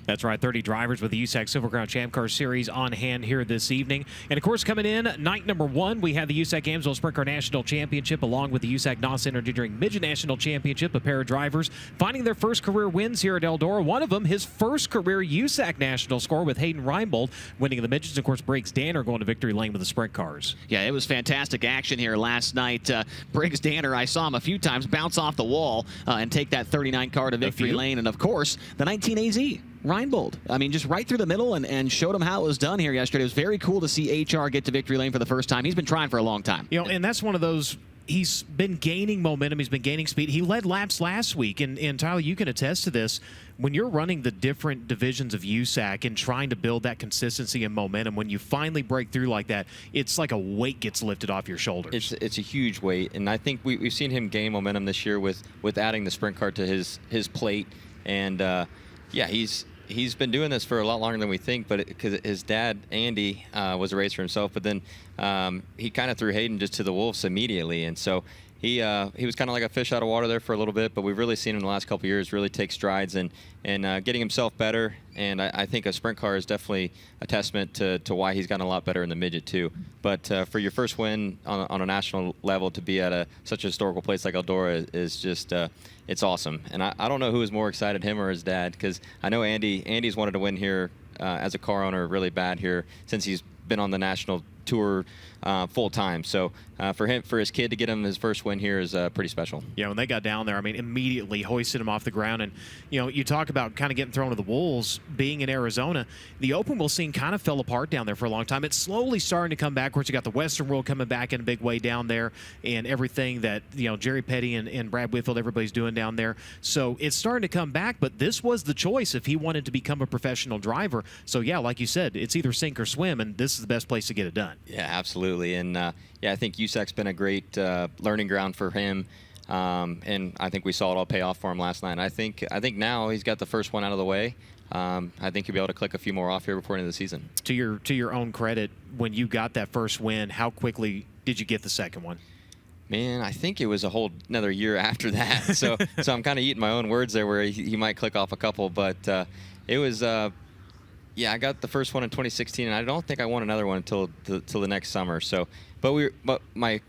That's right, 30 drivers with the USAC Silver Crown Champ Car Series on hand here this evening. And, of course, coming in, night number 1, we have the USAC Amsoil Sprint Car National Championship along with the USAC NOS Engineering Midget National Championship, a pair of drivers finding their first career wins here at Eldora. One of them, his first career USAC National score with Hayden Reinbold winning the Midgets. Of course, Briggs Danner going to victory lane with the sprint cars. Yeah, it was fantastic action here last night. Briggs Danner, I saw him a few times bounce off the wall and take that 39 car to victory lane. And, of course, the 19 AZ. Reinbold. I mean, just right through the middle and showed him how it was done here yesterday. It was very cool to see HR get to victory lane for the first time. He's been trying for a long time. You know, and that's one of those, he's been gaining momentum. He's been gaining speed. He led laps last week. And Tyler, you can attest to this. When you're running the different divisions of USAC and trying to build that consistency and momentum, when you finally break through like that, it's like a weight gets lifted off your shoulders. It's a huge weight. And I think we've seen him gain momentum this year with adding the sprint car to his plate. And, yeah, he's been doing this for a lot longer than we think, but because his dad, Andy, was a racer himself, but then he kind of threw Hayden just to the wolves immediately. And so he was kind of like a fish out of water there for a little bit, but we've really seen him in the last couple of years really take strides and getting himself better. And I think a sprint car is definitely a testament to why he's gotten a lot better in the midget too. But for your first win on a national level to be at such a historical place like Eldora is just it's awesome. And I don't know who is more excited, him or his dad, because I know Andy's wanted to win here as a car owner really bad here since he's been on the national tour full time. So for his kid to get him his first win here is pretty special. Yeah, when they got down there, I mean, immediately hoisted him off the ground. And, you know, you talk about kind of getting thrown to the wolves. Being in Arizona, the open wheel scene kind of fell apart down there for a long time. It's slowly starting to come back. Of course, you got the Western world coming back in a big way down there and everything that, you know, Jerry Petty and Brad Whitfield, everybody's doing down there. So it's starting to come back, but this was the choice if he wanted to become a professional driver. So, yeah, like you said, it's either sink or swim, and this is the best place to get it done. Yeah, absolutely. And, yeah, I think USAC's been a great learning ground for him. And I think we saw it all pay off for him last night. I think now he's got the first one out of the way. I think he'll be able to click a few more off here before the end of the season. To your own credit, when you got that first win, how quickly did you get the second one? Man, I think it was a whole another year after that. So I'm kind of eating my own words there where he might click off a couple. But it was, yeah, I got the first one in 2016, and I don't think I won another one until the next summer. So, but my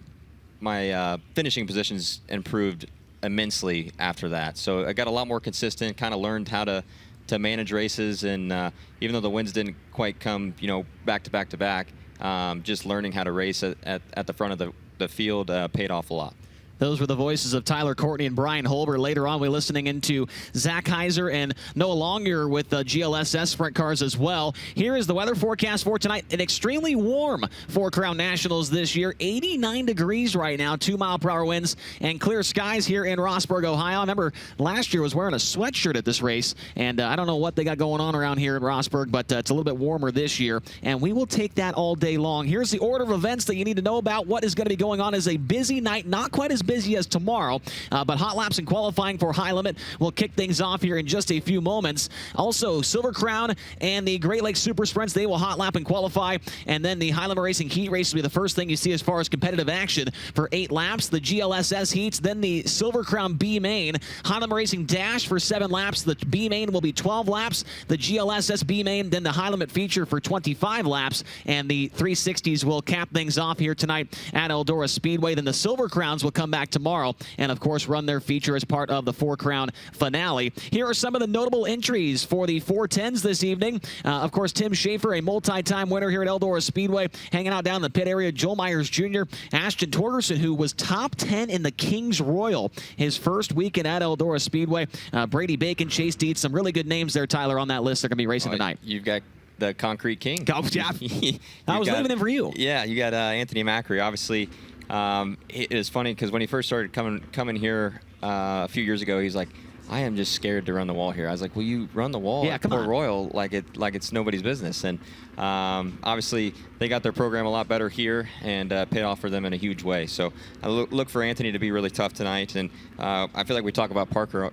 finishing positions improved immensely after that. So I got a lot more consistent, kind of learned how to manage races, and even though the wins didn't quite come, you know, back to back to back, just learning how to race at the front of the field paid off a lot. Those were the voices of Tyler Courtney and Brian Holber. Later on, we're listening into Zach Heiser and Noah Longer with GLSS sprint cars as well. Here is the weather forecast for tonight. An extremely warm Four Crown Nationals this year. 89 degrees right now, 2-mile-per-hour winds, and clear skies here in Rossburg, Ohio. I remember last year was wearing a sweatshirt at this race, and I don't know what they got going on around here in Rossburg, but it's a little bit warmer this year, and we will take that all day long. Here's the order of events that you need to know about. What is going to be going on is a busy night, not quite as busy as tomorrow, but hot laps and qualifying for High Limit will kick things off here in just a few moments. Also, Silver Crown and the Great Lakes Super Sprints, they will hot lap and qualify, and then the High Limit Racing Heat Race will be the first thing you see as far as competitive action for 8 laps. The GLSS Heats, then the Silver Crown B Main, High Limit Racing Dash for 7 laps. The B Main will be 12 laps. The GLSS B Main, then the High Limit Feature for 25 laps, and the 360s will cap things off here tonight at Eldora Speedway. Then the Silver Crowns will come back tomorrow and, of course, run their feature as part of the Four Crown finale. Here are some of the notable entries for the 410s this evening. Of course, Tim Schaefer, a multi-time winner here at Eldora Speedway, hanging out down in the pit area. Joel Myers Jr., Ashton Torgerson, who was top 10 in the Kings Royal his first weekend at Eldora Speedway. Brady Bacon, Chase Dietz, some really good names there, Tyler, on that list. They're going to be racing tonight. You've got the Concrete King. Oh, yeah. I was leaving him for you. Yeah, you got Anthony Macri, obviously. It was funny because when he first started coming here a few years ago, he's like, I am just scared to run the wall here. I was like, well, you run the wall at Port Royal like it's nobody's business. And obviously, they got their program a lot better here and paid off for them in a huge way. So I look for Anthony to be really tough tonight. And I feel like we talk about Parker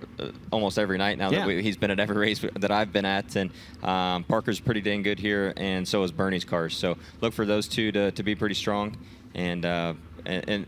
almost every night now that he's been at every race that I've been at. And Parker's pretty dang good here, and so is Bernie's cars. So look for those two to be pretty strong. And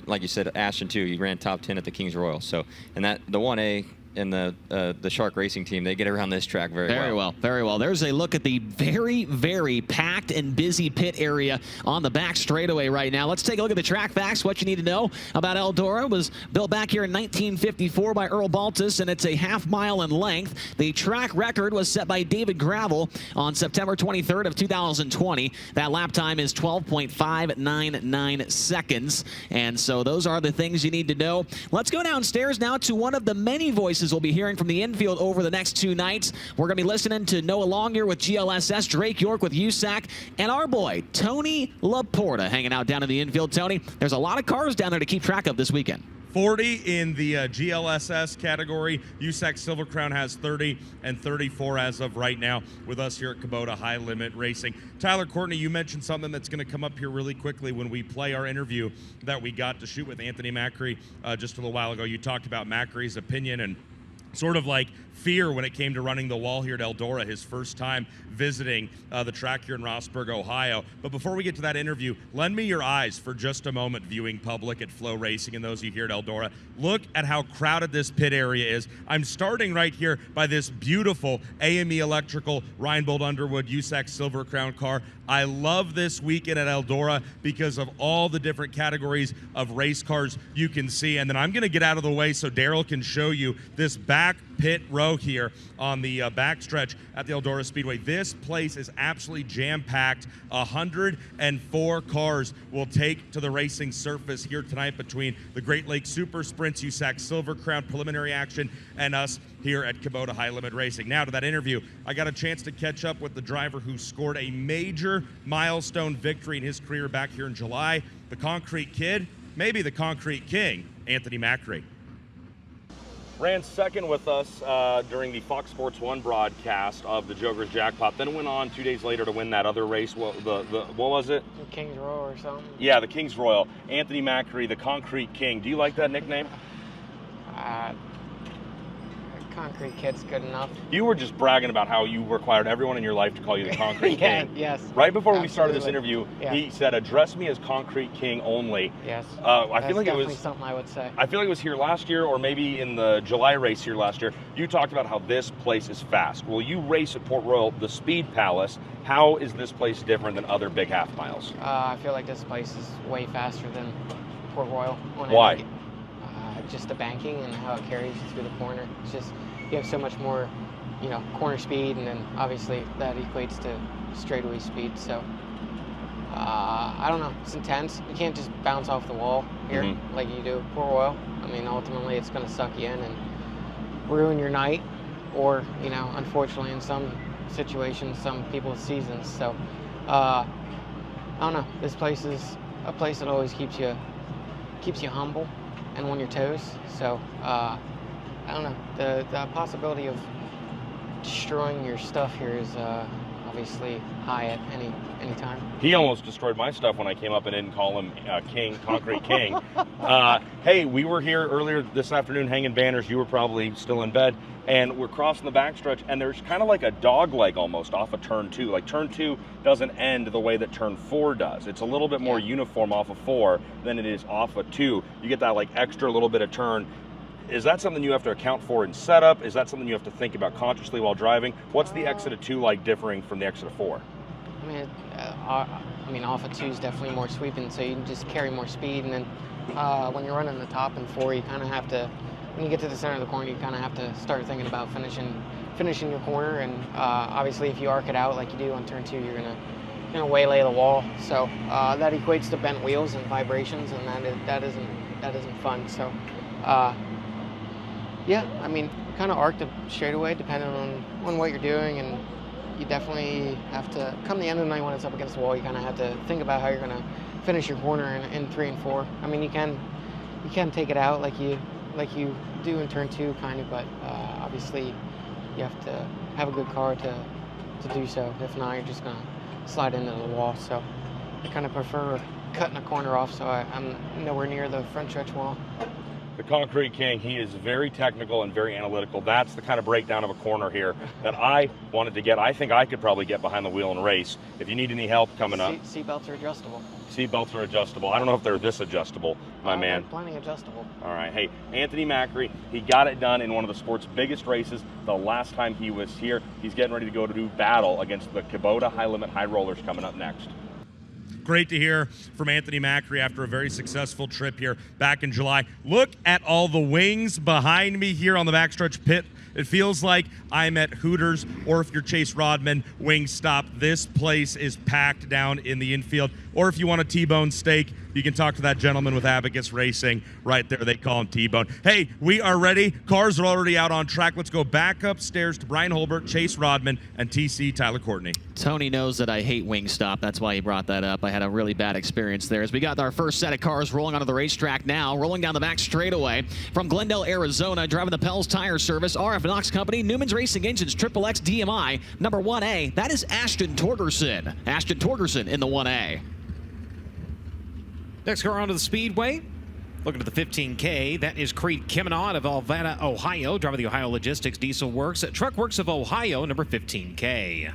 like you said, Ashton too, he ran top 10 at the Kings Royal. So, and that the 1A and the Shark Racing team, they get around this track very well. Very well. There's a look at the very, very packed and busy pit area on the back straightaway right now. Let's take a look at the track facts. What you need to know about Eldora was built back here in 1954 by Earl Baltus, and it's a half-mile in length. The track record was set by David Gravel on September 23rd of 2020. That lap time is 12.599 seconds, and so those are the things you need to know. Let's go downstairs now to one of the many voices we'll be hearing from the infield over the next 2 nights. We're going to be listening to Noah Longyear with GLSS, Drake York with USAC, and our boy, Tony Laporta, hanging out down in the infield. Tony, there's a lot of cars down there to keep track of this weekend. 40 in the GLSS category. USAC Silver Crown has 30 and 34 as of right now with us here at Kubota High Limit Racing. Tyler Courtney, you mentioned something that's going to come up here really quickly when we play our interview that we got to shoot with Anthony Macri just a little while ago. You talked about Macri's opinion and sort of like fear when it came to running the wall here at Eldora, his first time visiting the track here in Rossburg, Ohio. But before we get to that interview, lend me your eyes for just a moment, viewing public at FloRacing and those of you here at Eldora. Look at how crowded this pit area is. I'm starting right here by this beautiful AME Electrical Reinbold Underwood USAC Silver Crown car. I love this weekend at Eldora because of all the different categories of race cars you can see. And then I'm going to get out of the way so Daryl can show you this back pit row here on the backstretch at the Eldora Speedway. This place is absolutely jam-packed. 104 cars will take to the racing surface here tonight between the Great Lakes Super Sprints, USAC Silver Crown preliminary action, and us here at Kubota High Limit Racing. Now to that interview, I got a chance to catch up with the driver who scored a major milestone victory in his career back here in July, the Concrete Kid, maybe the Concrete King, Anthony Macri. Ran second with us during the Fox Sports 1 broadcast of the Joker's Jackpot, then went on 2 days later to win that other race. What was it? The King's Royal or something? Yeah, the King's Royal. Anthony Macri, the Concrete King. Do you like that nickname? Concrete Kid's good enough. You were just bragging about how you required everyone in your life to call you the Concrete Yeah, King. yes. Right before we Absolutely. started this interview, Yeah. he said, "Address me as Concrete King only." Yes. I That's feel like it definitely was something I would say. I feel like it was here last year, or maybe in the July race here last year. You talked about how this place is fast. Well, you race at Port Royal, the Speed Palace. How is this place different than other big half miles? I feel like this place is way faster than Port Royal. Why? Just the banking and how it carries you through the corner. It's just, you have so much more, corner speed, and then obviously that equates to straightaway speed. So, I don't know. It's intense. You can't just bounce off the wall here like you do at Port Royal. I mean, ultimately it's going to suck you in and ruin your night, or, unfortunately in some situations, some people's seasons. So, I don't know. This place is a place that always keeps you humble and on your toes. So, I don't know. The possibility of destroying your stuff here is obviously high at any time. He almost destroyed my stuff when I came up and didn't call him King, Concrete King. Hey, we were here earlier this afternoon hanging banners. You were probably still in bed. And we're crossing the backstretch, and there's kind of like a dog leg almost off of turn 2. Like turn 2 doesn't end the way that turn 4 does. It's a little bit more uniform off of 4 than it is off of 2. You get that like extra little bit of turn. Is that something you have to account for in setup? Is that something you have to think about consciously while driving? What's the exit of 2 like differing from the exit of 4? I mean, off of 2 is definitely more sweeping, so you can just carry more speed. And then when you're running the top in 4, you kind of have to, when you get to the center of the corner, you kind of have to start thinking about finishing your corner. And obviously, if you arc it out like you do on turn 2, you're gonna waylay the wall. So that equates to bent wheels and vibrations, and that isn't fun. So. Yeah, I mean, kind of arc the straightaway depending on what you're doing, and you definitely have to, come the end of the night when it's up against the wall, you kind of have to think about how you're going to finish your corner in 3 and 4. I mean, you can take it out like you do in turn 2, kind of, but obviously you have to have a good car to do so. If not, you're just going to slide into the wall. So I kind of prefer cutting a corner off, so I'm nowhere near the front stretch wall. the Concrete King, he is very technical and very analytical. That's the kind of breakdown of a corner here that I wanted to get. I think I could probably get behind the wheel and race. If you need any help coming up. Seatbelts are adjustable. Seatbelts are adjustable. I don't know if they're this adjustable, my man. Plenty adjustable. All right. Hey, Anthony Macri, he got it done in one of the sport's biggest races the last time he was here. He's getting ready to go to do battle against the Kubota High Limit High Rollers coming up next. Great to hear from Anthony Macri after a very successful trip here back in July. Look at all the wings behind me here on the backstretch pit. It feels like I'm at Hooters, or if you're Chase Rodman, Wingstop. This place is packed down in the infield. Or if you want a T-bone steak, you can talk to that gentleman with Abacus Racing right there. They call him T-bone. Hey, we are ready. Cars are already out on track. Let's go back upstairs to Brian Holbert, Chase Rodman, and TC Tyler Courtney. Tony knows that I hate Wingstop. That's why he brought that up. I had a really bad experience there. As we got our first set of cars rolling onto the racetrack now, rolling down the back straightaway from Glendale, Arizona, driving the Pell's Tire Service, RF Knox Company, Newman's Racing Engines, XXX DMI, number 1A. That is Ashton Torgerson. Ashton Torgerson in the 1A. Next car onto the Speedway. Looking at the 15K, that is Creed Kemenaugh of Alvana, Ohio, driving the Ohio Logistics Diesel Works at Truck Works of Ohio, number 15K.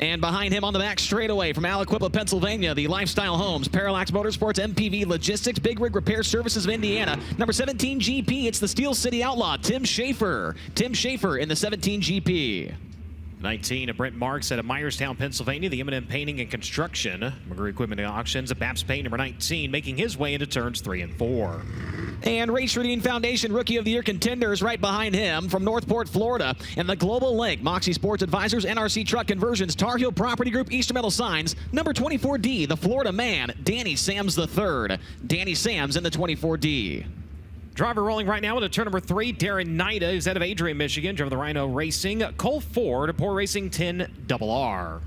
And behind him on the back straightaway from Aliquippa, Pennsylvania, the Lifestyle Homes, Parallax Motorsports, MPV Logistics, Big Rig Repair Services of Indiana, number 17 GP, it's the Steel City Outlaw, Tim Schaefer. Tim Schaefer in the 17 GP. 19, Brent Marks out of Myerstown, Pennsylvania, the M&M Painting and Construction, McGrew Equipment and Auctions, Baps Paint, number 19, making his way into turns 3 and 4. And Race Routine Foundation Rookie of the Year contenders right behind him from Northport, Florida, and the Global Link, Moxie Sports Advisors, NRC Truck Conversions, Tar Heel Property Group, Easter Metal Signs, number 24D, the Florida man, Danny Sams III. Danny Sams in the 24D. Driver rolling right now into turn number 3, Darren Nida, who's out of Adrian, Michigan, driving the Rhino Racing, Cole Ford, Poor Racing 10RR.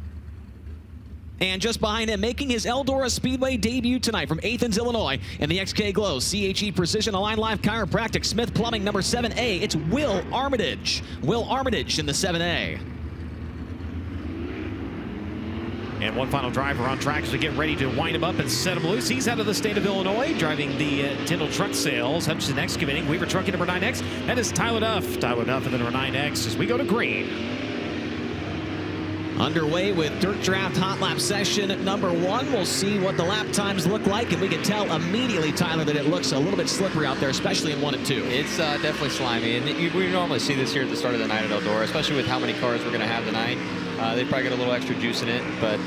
And just behind him, making his Eldora Speedway debut tonight from Athens, Illinois, in the XK Glow, CHE Precision Align Life Chiropractic, Smith Plumbing, number 7A, it's Will Armitage. Will Armitage in the 7A. And one final driver on track as we get ready to wind him up and set him loose. He's out of the state of Illinois, driving the Tyndall Truck Sales, Hutchinson Excavating, Weaver Trucking number 9X. That is Tyler Duff. Tyler Duff in the number 9X as we go to green. Underway with Dirt Draft Hot Lap session number 1. We'll see what the lap times look like, and we can tell immediately, Tyler, that it looks a little bit slippery out there, especially in 1 and 2. It's definitely slimy, and we normally see this here at the start of the night at Eldora, especially with how many cars we're going to have tonight. They probably got a little extra juice in it, but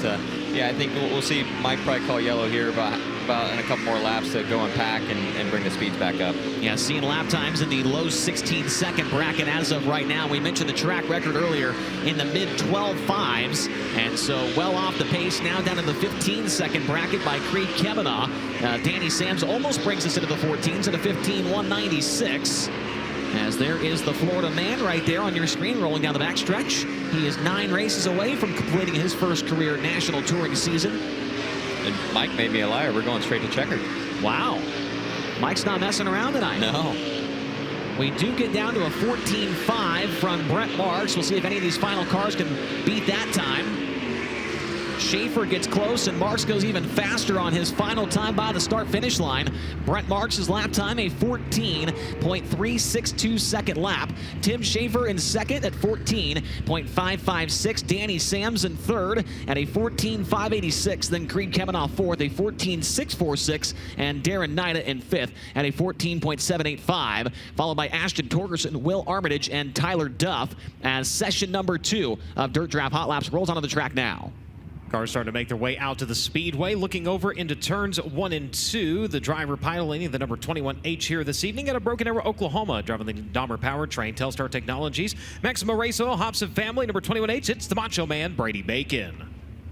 yeah, I think we'll see Mike probably call yellow here about in a couple more laps to go and pack and bring the speeds back up. Yeah, seeing lap times in the low 16-second bracket as of right now. We mentioned the track record earlier in the mid-12.5s, and so well off the pace now down in the 15-second bracket by Creed Kemenaugh. Danny Sams almost brings us into the 14s at a 15.196. As there is the Florida man right there on your screen rolling down the backstretch. He is 9 races away from completing his first career national touring season. And Mike made me a liar. We're going straight to checkered. Wow. Mike's not messing around tonight. No. We do get down to a 14.5 from Brent Marks. We'll see if any of these final cars can beat that time. Schaefer gets close, and Marks goes even faster on his final time by the start-finish line. Brent Marks' lap time, a 14.362 second lap. Tim Schaefer in second at 14.556. Danny Sams in third at a 14.586. Then Creed Kemenaugh fourth, a 14.646. And Darren Nida in fifth at a 14.785. Followed by Ashton Torgerson, Will Armitage, and Tyler Duff as session number 2 of Dirt Draft Hot Laps rolls onto the track now. Cars starting to make their way out to the Speedway. Looking over into turns 1 and 2. The driver piloting the number 21H here this evening out of Broken Arrow, Oklahoma. Driving the Dahmer powertrain, Telstar Technologies. Maximo Race Oil, Hobson Family, number 21H. It's the Macho Man, Brady Bacon.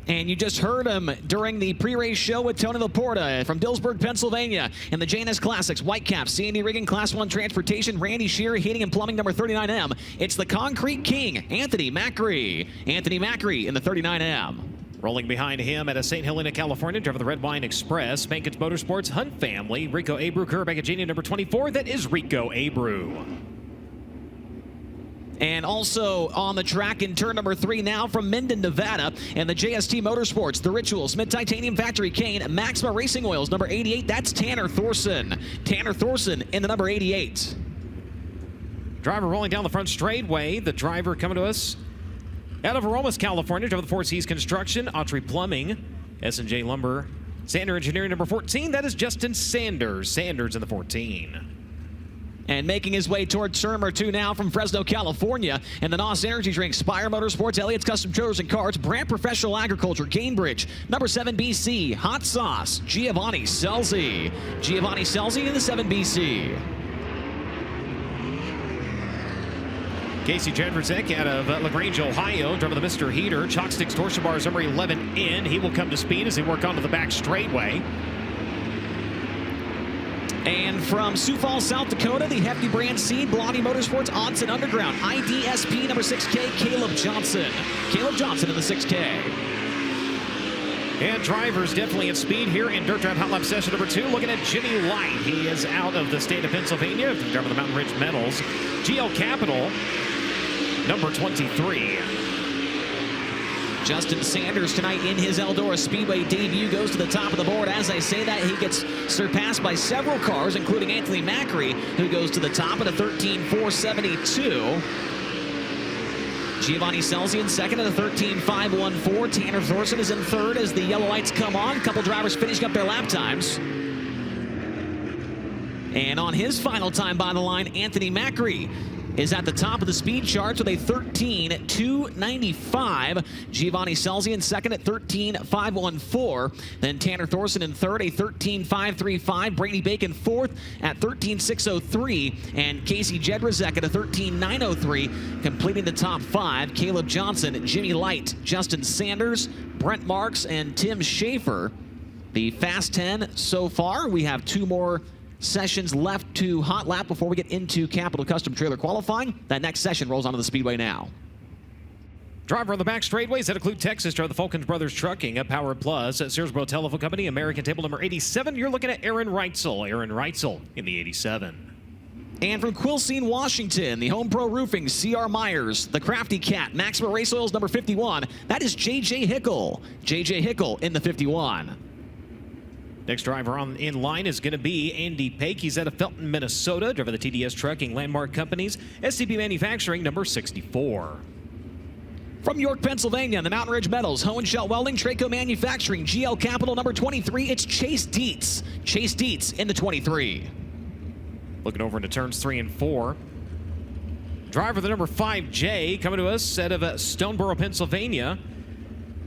And you just heard him during the pre-race show with Tony Laporta from Dillsburg, Pennsylvania. In the Janus Classics, Whitecap, C&D Rigging, Class 1 Transportation, Randy Shearer, Heating and Plumbing, number 39M. It's the Concrete King, Anthony Macri. Anthony Macri in the 39M. Rolling behind him out of St. Helena, California, driving the Red Wine Express, Bankage Motorsports, Hunt Family, Rico Abreu, Kerr, Virginia, number 24. That is Rico Abreu. And also on the track in turn number 3 now from Minden, Nevada, and the JST Motorsports, the Ritual, Smith Titanium Factory Cane, Maxima Racing Oils, number 88. That's Tanner Thorson. Tanner Thorson in the number 88. Driver rolling down the front straightaway. The driver coming to us out of Aromas, California, driver the Four Seas Construction, Autry Plumbing, S&J Lumber, Sander Engineering, number 14. That is Justin Sanders. Sanders in the 14. And making his way towards turn number 2 now from Fresno, California, and the NOS Energy Drink, Spire Motorsports, Elliott's Custom Trailers and Carts, Brand Professional Agriculture, Cambridge, number 7 BC, Hot Sauce, Giovanni Selzy. Giovanni Selzy in the 7 BC. Casey Jedrzejczyk out of LaGrange, Ohio, driver the Mr. Heater. Chalksticks torsion bars number 11 in. He will come to speed as they work onto the back straightway. And from Sioux Falls, South Dakota, the Hefty Brand Seed, Blondie Motorsports, Onsen Underground, IDSP number 6K, Caleb Johnson. Caleb Johnson in the 6K. And drivers definitely at speed here in Dirt Drive Hot Lap session number 2. Looking at Jimmy Light. He is out of the state of Pennsylvania, driver the Mountain Ridge Metals. GL Capital, number 23. Justin Sanders tonight in his Eldora Speedway debut goes to the top of the board. As I say that, he gets surpassed by several cars, including Anthony Macri, who goes to the top at a 13.472. Giovanni Selzy in second at a 13.514. Tanner Thorson is in third as the yellow lights come on. A couple drivers finishing up their lap times. And on his final time by the line, Anthony Macri is at the top of the speed charts with a 13.295. Giovanni Selzy in second at 13.514. Then Tanner Thorson in third, a 13.535. Brady Bacon fourth at 13.603. And Casey Jedrzejczyk at a 13.903. Completing the top 5, Caleb Johnson, Jimmy Light, Justin Sanders, Brent Marks, and Tim Schaefer. The Fast 10 so far. We have 2 more sessions left to hot lap before we get into Capital Custom Trailer qualifying. That next session rolls onto the Speedway now. Driver on the back straightaways that include Texas, driver the Falcons Brothers Trucking, Power Plus, Searsboro Telephone Company, American Table number 87. You're looking at Aaron Reitzel. Aaron Reitzel in the 87. And from Quilcene, Washington, the Home Pro Roofing, C.R. Myers, the Crafty Cat, Maxima Race Oils number 51. That is J.J. Hickle. J.J. Hickle in the 51. Next driver in line is going to be Andy Pake. He's out of Felton, Minnesota, driver the TDS Trucking, Landmark Companies, SCP Manufacturing, number 64. From York, Pennsylvania, the Mountain Ridge Metals, Hohenschel Welding, Traco Manufacturing, GL Capital, number 23, it's Chase Dietz. Chase Dietz in the 23. Looking over into turns 3 and 4. Driver the number 5J coming to us out of Stoneboro, Pennsylvania.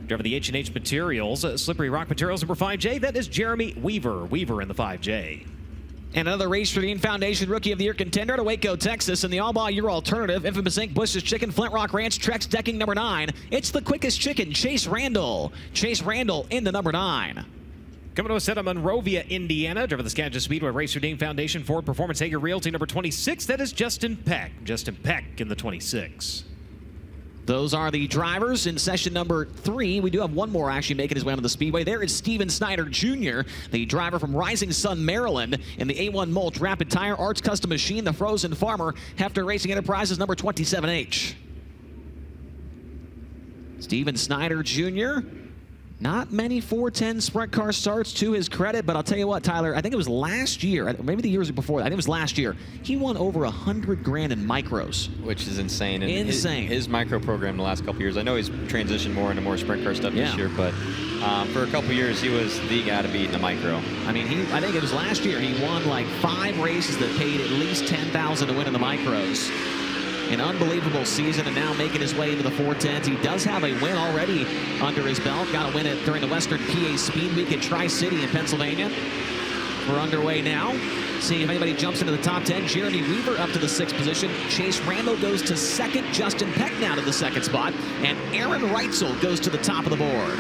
Driver the H&H Materials, Slippery Rock Materials, number 5J. That is Jeremy Weaver. Weaver in the 5J. And another Race for Dean Foundation Rookie of the Year contender to Waco, Texas, and the all-by your alternative, Infamous Inc., Bush's Chicken, Flint Rock Ranch, Trex Decking, number 9. It's the quickest chicken, Chase Randall. Chase Randall in the number 9. Coming to us out of Monrovia, Indiana, driver the Skagit Speedway, Race for Dean Foundation, Ford Performance, Hager Realty, number 26. That is Justin Peck. Justin Peck in the 26. Those are the drivers in session number 3. We do have one more actually making his way onto the Speedway. There is Steven Snyder Jr., the driver from Rising Sun, Maryland, in the A1 Mulch Rapid Tire Arts Custom Machine, the Frozen Farmer, Hefner Racing Enterprises, number 27H. Steven Snyder Jr., not many 410 sprint car starts to his credit, but I'll tell you what, Tyler, I think it was last year, maybe the years before that, I think it was last year, he won over $100,000 in micros. Which is insane. And insane. His micro program the last couple years, I know he's transitioned more into more sprint car stuff this year, but for a couple years, he was the guy to beat in the micro. I mean, I think it was last year, he won like 5 races that paid at least $10,000 to win in the micros. An unbelievable season, and now making his way into the 410s. He does have a win already under his belt. Got a win during the Western PA Speed Week at Tri-City in Pennsylvania. We're underway now. See if anybody jumps into the top 10. Jeremy Weaver up to the 6th position. Chase Randall goes to 2nd. Justin Peck now to the 2nd spot. And Aaron Reitzel goes to the top of the board.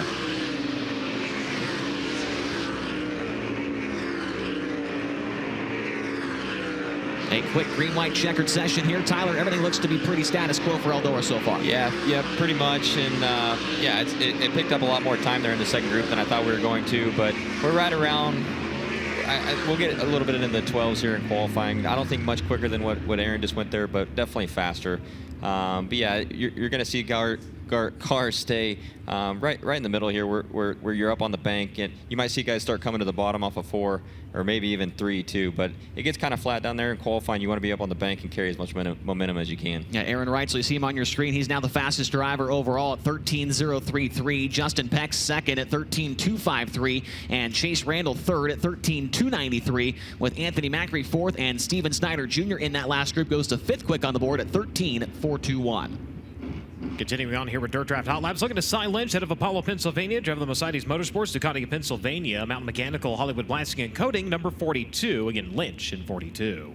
A quick green-white checkered session here. Tyler, everything looks to be pretty status quo for Eldora so far. Yeah, pretty much. And yeah, it picked up a lot more time there in the second group than I thought we were going to. But we're right around, we'll get a little bit into the 12s here in qualifying. I don't think much quicker than what Aaron just went there, but definitely faster. But yeah, you're going to see cars stay right in the middle here where you're up on the bank, and you might see guys start coming to the bottom off of 4 or maybe even 3 too, but it gets kind of flat down there in qualifying. You want to be up on the bank and carry as much momentum as you can. Yeah, Aaron Reitzel, you see him on your screen. He's now the fastest driver overall at 13.033. Justin Peck second at 13.253, and Chase Randall third at 13.293, with Anthony Macri fourth, and Steven Snyder Jr. in that last group goes to fifth quick on the board at 13.421. Continuing on here with Dirt Draft Hot Laps, looking to Cy Lynch, head of Apollo, Pennsylvania, driver of the Mercedes Motorsports, Ducati, Pennsylvania, Mountain Mechanical, Hollywood Blasting and Coating, number 42. Again, Lynch in 42.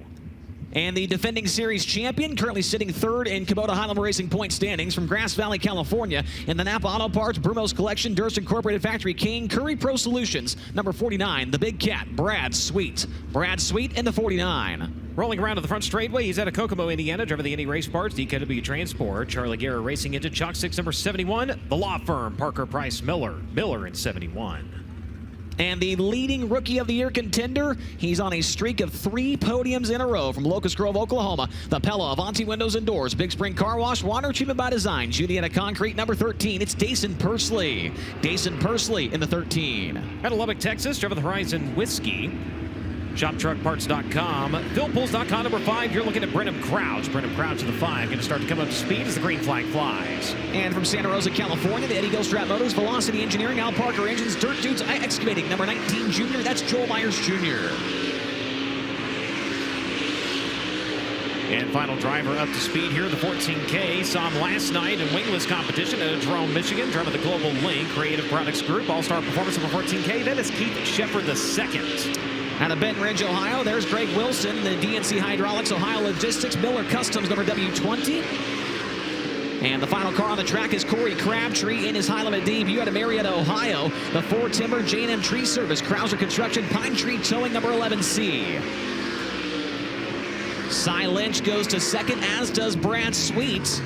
And the defending series champion, currently sitting third in Kubota High-Level Racing point standings, from Grass Valley, California, in the Napa Auto Parts, Brumos Collection, Durst Incorporated Factory King, Curry Pro Solutions, number 49, the Big Cat, Brad Sweet. Brad Sweet in the 49. Rolling around to the front straightway, he's out of Kokomo, Indiana, driver of the Indy Race Parts, DKW Transport, Charlie Guerra Racing Engine, Chalk 6, number 71, the law firm, Parker Price Miller in 71. And the leading Rookie of the Year contender, he's on a streak of 3 podiums in a row from Locust Grove, Oklahoma. The Pella, Avanti Windows and Doors, Big Spring Car Wash, Water Treatment by Design, Juliana Concrete, number 13. It's Dason Pursley. Dason Pursley in the 13. Out of Lubbock, Texas, driver of the Horizon Whiskey, ShopTruckParts.com, PhilPulls.com, number 5. You're looking at Brenham Crouch. Brenham Crouch in the 5, going to start to come up to speed as the green flag flies. And from Santa Rosa, California, the Eddie Gilstrap Motors, Velocity Engineering, Al Parker Engines, Dirt Dudes Excavating, number 19 Junior. That's Joel Myers Jr. And final driver up to speed here, the 14K. Saw him last night in wingless competition at Jerome, Michigan. Driver of the Global Link Creative Products Group. All-star performance of a 14K. That is Keith Shepard II. Out of Benton Ridge, Ohio, there's Greg Wilson, the DNC Hydraulics, Ohio Logistics, Miller Customs, number W20. And the final car on the track is Corey Crabtree in his high-limit debut out of Marietta, Ohio. The Ford Timber, J&M Tree Service, Krauser Construction, Pine Tree Towing, number 11C. Cy Lynch goes to second, as does Brad Sweet.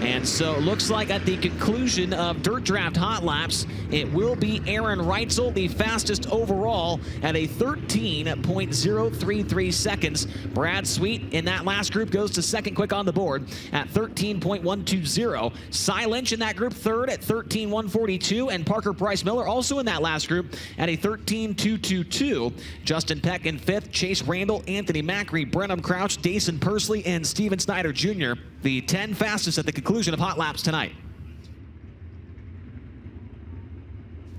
And so it looks like at the conclusion of Dirt Draft Hot Laps, it will be Aaron Reitzel, the fastest overall, at a 13.033 seconds. Brad Sweet in that last group goes to second quick on the board at 13.120. Cy Lynch in that group third at 13.142. And Parker Price Miller also in that last group at a 13.222. Justin Peck in fifth. Chase Randall, Anthony Macri, Brenham Crouch, Dason Pursley, and Steven Snyder Jr. The 10 fastest at the conclusion of Hot Laps tonight.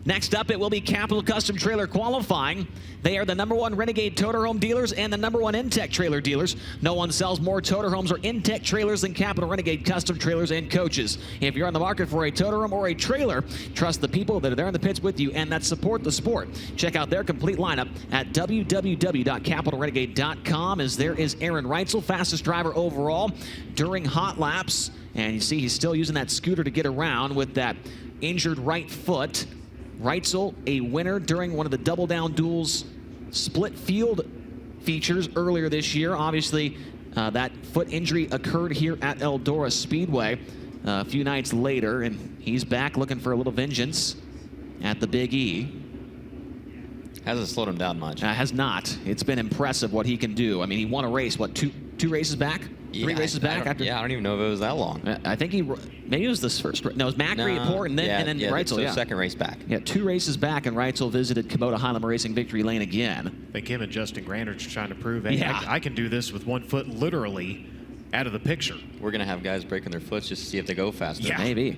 Next up, it will be Capital Custom Trailer qualifying. They are the #1 Renegade Toter Home dealers and the #1 Intech trailer dealers. No one sells more Toter Homes or Intech trailers than Capital Renegade Custom Trailers and Coaches. If you're on the market for a Toter Home or a trailer, trust the people that are there in the pits with you and that support the sport. Check out their complete lineup at www.capitalrenegade.com, as there is Aaron Reitzel, fastest driver overall during Hot Laps. And you see he's still using that scooter to get around with that injured right foot. Reitzel, a winner during one of the Double Down Duels split field features earlier this year. Obviously, that foot injury occurred here at Eldora Speedway a few nights later, and he's back looking for a little vengeance at the Big E. Hasn't slowed him down much. Has not. It's been impressive what he can do. I mean, he won a race, what, two races back? Three races back after. Yeah, I don't even know if it was that long. I think maybe it was this first. No, it was Macri at Port, and then Reitzel. So second race back. Yeah, 2 races back, and Reitzel visited Kubota High-Level Racing victory lane again. I think him and Justin Grant are just trying to prove, hey, Yeah. I can do this with one foot literally out of the picture. We're gonna have guys breaking their foots just to see if they go faster. Yeah. Maybe.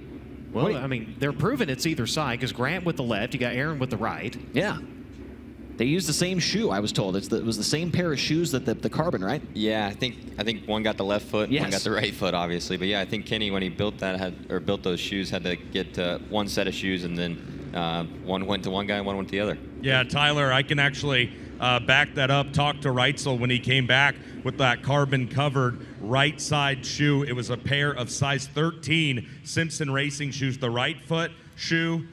Well, I mean, they're proving it's either side, because Grant with the left, you got Aaron with the right. Yeah. They used the same shoe, I was told. It was the same pair of shoes that the Carbon, right? Yeah, I think one got the left foot, Yes. one got the right foot, obviously. But yeah, I think Kenny, when he built those shoes, had to get one set of shoes, and then one went to one guy and one went to the other. Yeah, Tyler, I can actually back that up. Talk to Reitzel when he came back with that carbon-covered right side shoe. It was a pair of size 13 Simpson Racing shoes. The right shoe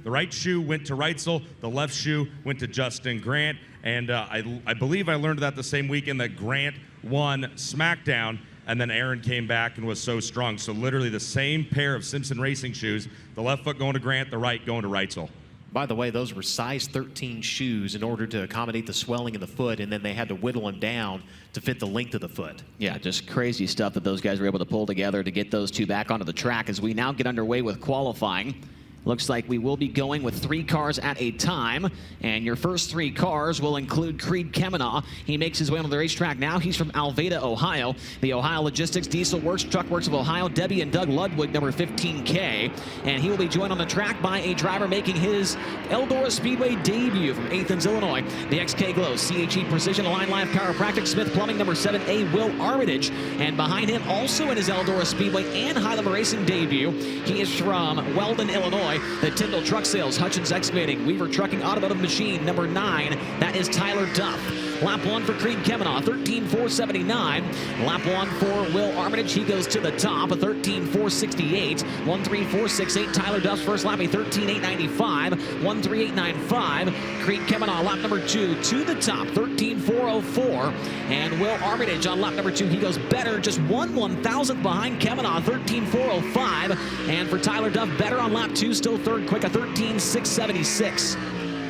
went to Reitzel. The left shoe went to Justin Grant. And I believe I learned that the same weekend that Grant won SmackDown, and then Aaron came back and was so strong. So literally the same pair of Simpson Racing shoes, the left foot going to Grant, the right going to Reitzel. By the way, those were size 13 shoes in order to accommodate the swelling in the foot, and then they had to whittle them down to fit the length of the foot. Yeah, just crazy stuff that those guys were able to pull together to get those two back onto the track as we now get underway with qualifying. Looks like we will be going with 3 cars at a time, and your first 3 cars will include Creed Kemenaugh. He makes his way onto the racetrack now. He's from Alveda, Ohio. The Ohio Logistics Diesel Works, Truck Works of Ohio, Debbie and Doug Ludwig, number 15K. And he will be joined on the track by a driver making his Eldora Speedway debut from Athens, Illinois. The XK Glow, CHE Precision, Align Life Chiropractic, Smith Plumbing, number 7A, Will Armitage. And behind him, also in his Eldora Speedway and High Limit Racing debut, he is from Weldon, Illinois. The Tyndall Truck Sales, Hutchins Excavating, Weaver Trucking Automotive Machine, number 9. That is Tyler Duff. Lap 1 for Creed Kemenaugh, 13.479. Lap 1 for Will Armitage, he goes to the top, a 13.468. 1.3468. Tyler Duff's first lap, a 13.895. 1.3895. Creed Kemenaugh, lap number 2, to the top, 13.404. And Will Armitage on lap number 2, he goes better, just 1/1000th behind Kemenaugh, 13.405. And for Tyler Duff, better on lap 2, still third quick, a 13.676.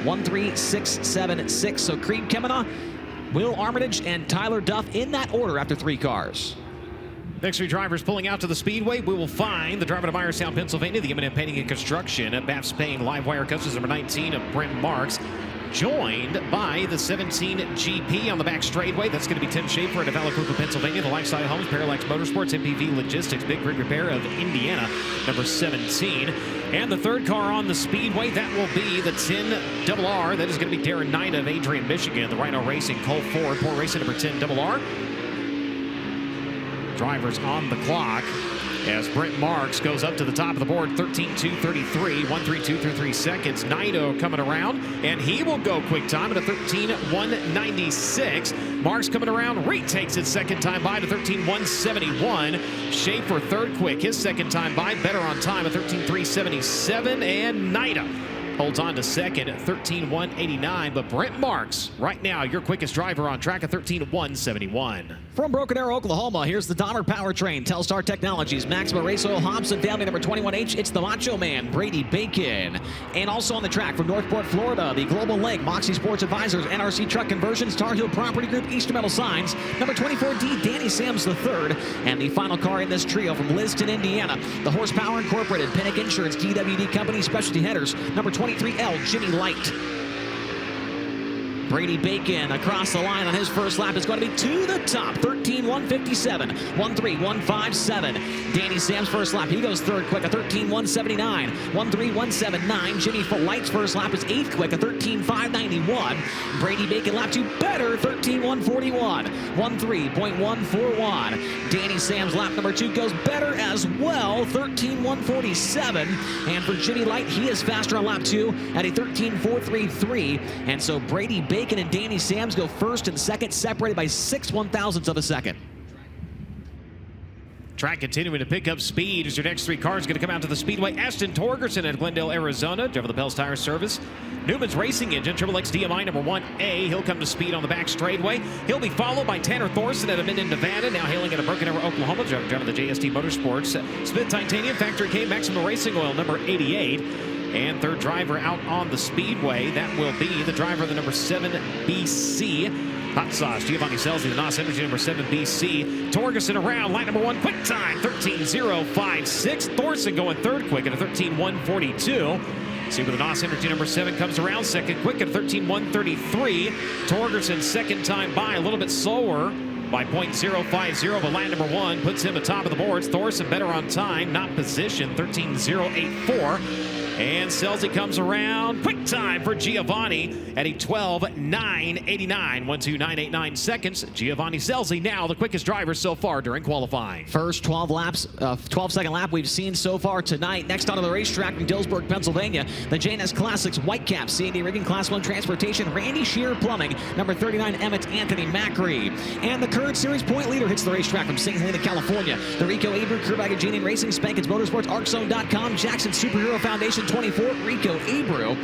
1.3676. So Creed Kemenaugh, Will Armitage, and Tyler Duff in that order after 3 cars. Next 3 drivers pulling out to the Speedway. We will find the driver to Myerstown, Pennsylvania, the Eminent Painting and Construction at BAPS Paint Live Wire Customs number 19 of Brent Marks, joined by the 17 GP on the back straightaway. That's going to be Tim Schaefer at Avalanche, Pennsylvania, the Lifestyle Homes, Parallax Motorsports, MPV Logistics, Big Rig Repair of Indiana, number 17. And the 3rd car on the Speedway, that will be the 10RR. That is going to be Darren Knight of Adrian, Michigan, the Rhino Racing, Cole Ford, Port Racing, number 10RR. Drivers on the clock as Brent Marks goes up to the top of the board, 13.233, 1.3233 seconds. Naito coming around, and he will go quick time at a 13.196. Marks coming around, retakes his second time by to 13.171. Schaefer third quick, his second time by, better on time at 13.377, and Naito holds on to second at 13.189. But Brent Marks, right now, your quickest driver on track at 13.171. From Broken Arrow, Oklahoma, here's the Dahmer Powertrain, Telstar Technologies, Maxima Race Oil, Hobson Family, number 21H. It's the Macho Man, Brady Bacon. And also on the track from Northport, Florida, the Global Lake, Moxie Sports Advisors, NRC Truck Conversions, Tar Heel Property Group, Easter Metal Signs, number 24D, Danny Sams III. And the final car in this trio from Liston, Indiana, the Horsepower Incorporated, Pinnock Insurance, DWD Company, Specialty Headers, number 23L, Jimmy Light. Brady Bacon across the line on his first lap is going to be to the top, 13.157, 1.3157. Danny Sam's first lap, he goes third quick, a 13.179, 1.3179. Jimmy Light's first lap is 8th quick, a 13.591. Brady Bacon lap 2 better, 13.141, 13.141. Danny Sam's lap number 2 goes better as well, 13.147. And for Jimmy Light, he is faster on lap 2 at a 13.433. And so Brady Bacon and Danny Sams go first and second, separated by 6/1000ths of a second. Track continuing to pick up speed as your next 3 cars going to come out to the Speedway. Ashton Torgerson at Glendale, Arizona, driver the Pels Tire Service. Newman's Racing Engine, XXX DMI number 1A. He'll come to speed on the back straightaway. He'll be followed by Tanner Thorson at Minden, Nevada, now hailing out of Broken Arrow, Oklahoma, driver the JST Motorsports. Smith Titanium Factory K Maxima Racing Oil number 88. And third driver out on the Speedway, that will be the driver of the number 7 BC. Hot Sauce, Giovanni Selzi, the NOS Energy number 7 BC. Torgerson around, line number 1, quick time, 13.056. Thorson going third quick at a 13.142. See where the NOS Energy number 7 comes around, second quick at 13.133. Torgerson second time by, a little bit slower by 0.050, but line number 1 puts him atop of the boards. Thorson better on time, not position, 13.084. And Selzy comes around. Quick time for Giovanni at a 12.989. 1.2989 seconds. Giovanni Selzy now the quickest driver so far during qualifying. First 12-second lap we've seen so far tonight. Next onto the racetrack from Dillsburg, Pennsylvania, the JNS Classics Whitecap, C&D Rigging, Class 1 Transportation, Randy Shear Plumbing, number 39 Emmett Anthony Macri. And the current series point leader hits the racetrack from St. Helena, California. The Rico Abreu, Kerr Gene Racing, Spankins Motorsports, ArcZone.com, Jackson Superhero Foundation 24, Rico Abreu.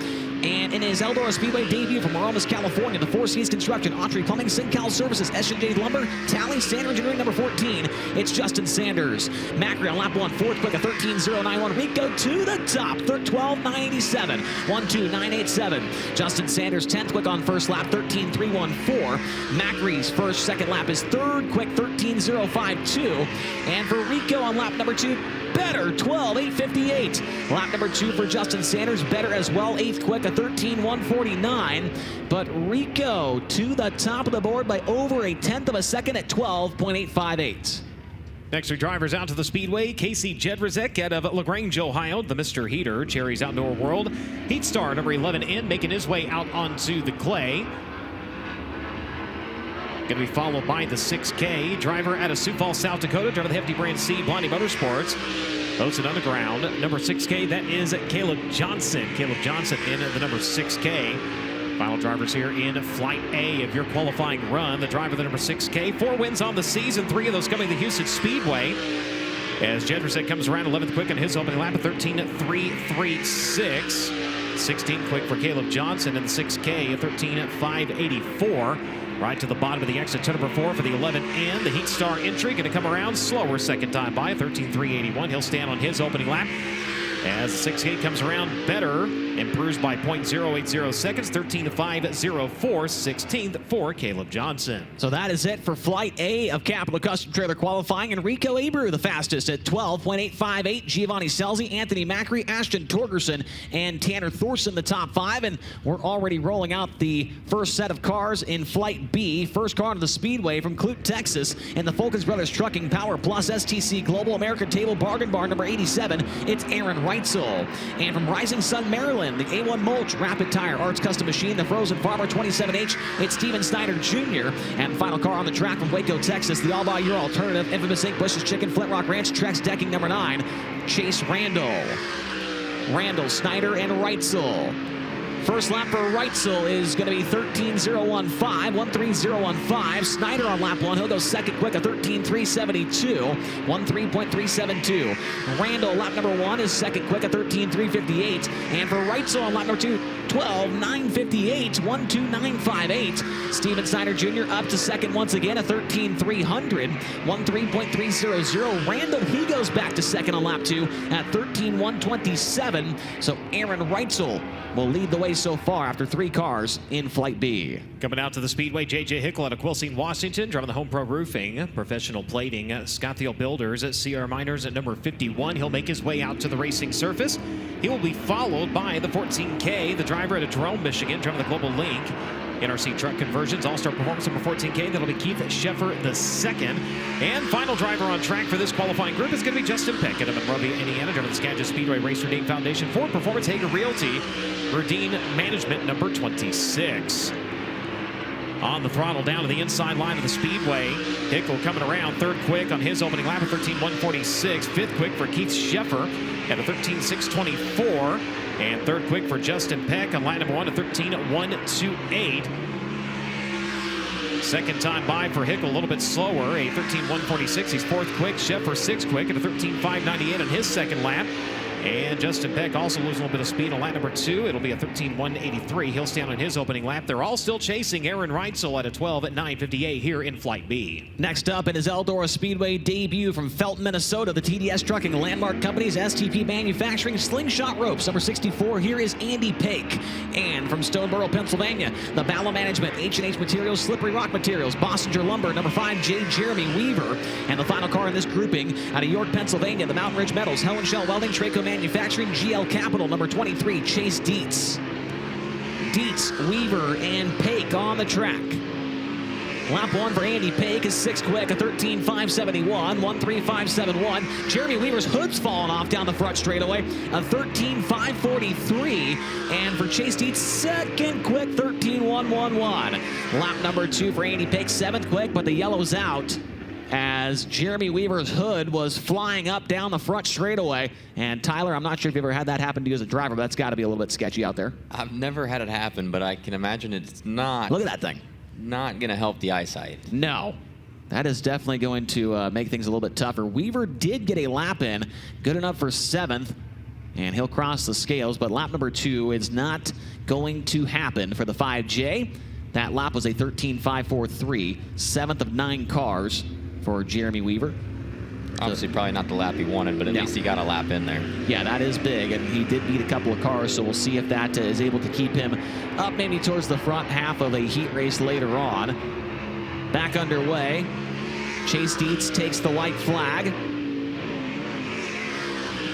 And in his Eldora Speedway debut from Aromas, California, the Four Seas Construction, Autry Plumbing, Sincal Services, S&J Lumber, Tally, Sander Engineering, number 14. It's Justin Sanders. Macri on lap 1, fourth quick, a 13.091. Rico to the top, 12.987. 1.2987. Justin Sanders, 10th quick on first lap, 13.314. Macri's second lap is third quick, 13.052. And for Rico on lap number 2, better, 12.858. Lap number 2 for Justin Sanders, better as well, 8th quick, a 13.149. But Rico to the top of the board by over a tenth of a second at 12.858. Next three drivers out to the Speedway. Casey Jedrzejek out of LaGrange, Ohio, the Mr. Heater, Cherry's Outdoor World. Heat star number 11 in, making his way out onto the clay. Going to be followed by the 6K driver out of Sioux Falls, South Dakota, driver the Hefty Brand C, Blondie Motorsports. Posted underground, number 6K, that is Caleb Johnson. Caleb Johnson in the number 6K. Final drivers here in Flight A of your qualifying run. The driver, the number 6K, 4 wins on the season, 3 of those coming to the Houston Speedway. As Jedrzejek comes around 11th quick on his opening lap at 13.336. 16th quick for Caleb Johnson in the 6K at 13.584. Right to the bottom of the exit, turn number 4 for the 11 in. The Heat Star entry going to come around slower second time by, 13.381. He'll stand on his opening lap. As the 6K comes around better, improves by 0.080 seconds, 13.504, 16th for Caleb Johnson. So that is it for Flight A of Capital Custom Trailer Qualifying. And Rico Abreu, the fastest at 12.858. Giovanni Scelzi, Anthony Macri, Ashton Torgerson, and Tanner Thorson, the top 5. And we're already rolling out the first set of cars in Flight B. First car to the Speedway from Clute, Texas, and the Fulkins Brothers Trucking Power Plus STC Global American Table Bargain Bar number 87. It's Aaron Reitzel. And from Rising Sun, Maryland, the A1 Mulch Rapid Tire Arts Custom Machine, the Frozen Farmer 27H, it's Steven Snyder Jr. And final car on the track from Waco, Texas, the All By Your Alternative, Infamous Inc., Bush's Chicken, Flint Rock Ranch, Trex Decking number 9, Chase Randall. Randall, Snyder, and Reitzel. First lap for Reitzel is going to be 13.015, 13015. Snyder on lap 1, he'll go second quick, a 13.372, 13.372. Randall, lap number 1, is second quick, a 13.358. And for Reitzel on lap number 2, 12.958, 12958. Steven Snyder Jr. up to second once again, a 13.300, 13.300. Randall, he goes back to second on lap 2 at 13.127. So Aaron Reitzel will lead the way so far after 3 cars in Flight B. Coming out to the Speedway, J.J. Hickle out of Quilcene, Washington, driving the Home Pro Roofing, Professional Plating, Scottfield Builders at CR Miners at number 51. He'll make his way out to the racing surface. He will be followed by the 14K, the driver out of Jerome, Michigan, driving the Global Link. NRC Truck Conversions, All-Star Performance number 14K. That'll be Keith Sheffer the second. And final driver on track for this qualifying group is going to be Justin Peck out of Monrovia, Indiana, driving the Skagit Speedway Race Redeem Foundation, Ford Performance, Hager Realty, Redeem Management number 26. On the throttle down to the inside line of the Speedway. Hickle coming around third quick on his opening lap at 13.146. Fifth quick for Keith Sheffer at a 13.624. And third quick for Justin Peck on line number 1 at 13.128. Second time by for Hickle, a little bit slower, a 13.146. He's fourth quick. Sheffer sixth quick at a 13.598 on his second lap. And Justin Peck also losing a little bit of speed on lap number 2. It'll be a 13.183. He'll stand on his opening lap. They're all still chasing Aaron Reitzel at a 12 at 9:58 here in Flight B. Next up in his Eldora Speedway debut from Felton, Minnesota, the TDS Trucking Landmark Companies, STP Manufacturing, Slingshot Ropes, number 64. Here is Andy Pake. And from Stoneboro, Pennsylvania, the Bala Management, H&H Materials, Slippery Rock Materials, Bossinger Lumber, number 5, J. Jeremy Weaver. And the final car in this grouping out of York, Pennsylvania, the Mountain Ridge Metals, Helen Shell Welding, Traco Manufacturing, GL Capital, number 23, Chase Dietz. Dietz, Weaver, and Pake on the track. Lap 1 for Andy Pake is 6th quick, a 13.571, 13571. Jeremy Weaver's hood's falling off down the front straightaway, a 13.543. And for Chase Dietz, second quick, 13.111. Lap number 2 for Andy Pake, 7th quick, but the yellow's out as Jeremy Weaver's hood was flying up down the front straightaway. And Tyler, I'm not sure if you've ever had that happen to you as a driver, but that's got to be a little bit sketchy out there. I've never had it happen, but I can imagine it's not. Look at that thing. Not going to help the eyesight. No. That is definitely going to make things a little bit tougher. Weaver did get a lap in, good enough for 7th. and he'll cross the scales, but lap number 2 is not going to happen for the 5J. That lap was a 13.543, 7th of 9 cars for Jeremy Weaver. Obviously, probably not the lap he wanted, but at least he got a lap in there. Yeah, that is big, and he did beat a couple of cars, so we'll see if that is able to keep him up maybe towards the front half of a heat race later on. Back underway. Chase Dietz takes the white flag,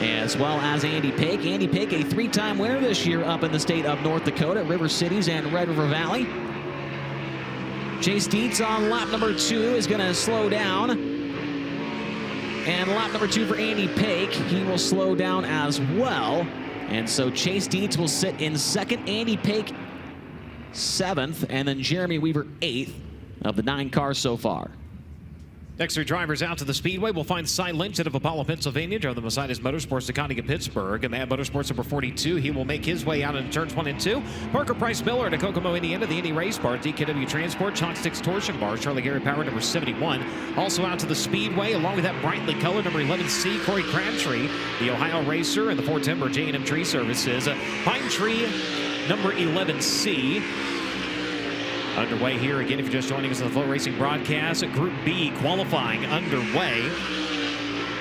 as well as Andy Pake. Andy Pake, a 3-time winner this year up in the state of North Dakota, River Cities and Red River Valley. Chase Dietz on lap number 2 is going to slow down. And lap number 2 for Andy Pake, he will slow down as well. And so Chase Dietz will sit in 2nd, Andy Pake 7th, and then Jeremy Weaver 8th of the 9 cars so far. Next 3 drivers out to the Speedway. We'll find Cy Lynch out of Apollo, Pennsylvania, drove the Mercedes Motorsports to Pittsburgh. And Mad Motorsports number 42. He will make his way out into turns 1 and 2. Parker Price Miller to Kokomo, Indiana, the Indy Race Bar. DKW Transport, Chalk Sticks Torsion Bar. Charlie Gary Power, number 71. Also out to the Speedway, along with that brightly colored number 11C, Corey Crabtree, the Ohio Racer, and the Ford Timber J&M Tree Services. Pine Tree, number 11C. Underway here again, if you're just joining us on the FloRacing broadcast, Group B qualifying underway.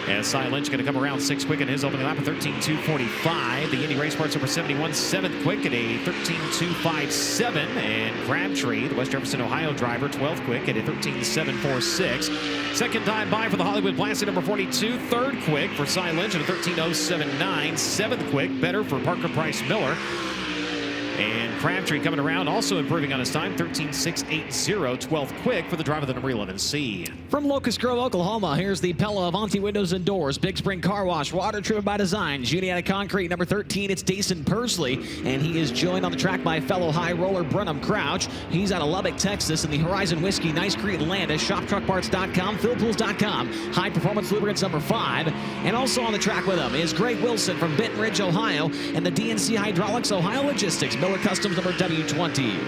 As Cy Lynch going to come around 6 quick in his opening lap of 13.245. The Indy Race Parts number 71, 7th quick at a 13.257. And Crabtree, the West Jefferson, Ohio driver, 12th quick at a 13.746. Second time by for the Hollywood Plastic number 42. 3rd quick for Cy Lynch at a 13.079. 7th quick, better for Parker Price Miller. And Crabtree coming around, also improving on his time, 13.680, 12th quick for the driver of the number 11C. From Locust Grove, Oklahoma, here's the Pella Avanti Windows and Doors, Big Spring Car Wash, Water Treatment by Design, Juliana Concrete, number 13, it's Dason Persley, and he is joined on the track by fellow high roller Brenham Crouch. He's out of Lubbock, Texas, in the Horizon Whiskey, Nice Creek, Landis, ShopTruckParts.com, FillPools.com, High Performance Lubricants number 5, and also on the track with him is Greg Wilson from Benton Ridge, Ohio, and the DNC Hydraulics Ohio Logistics, Miller Customs number W20.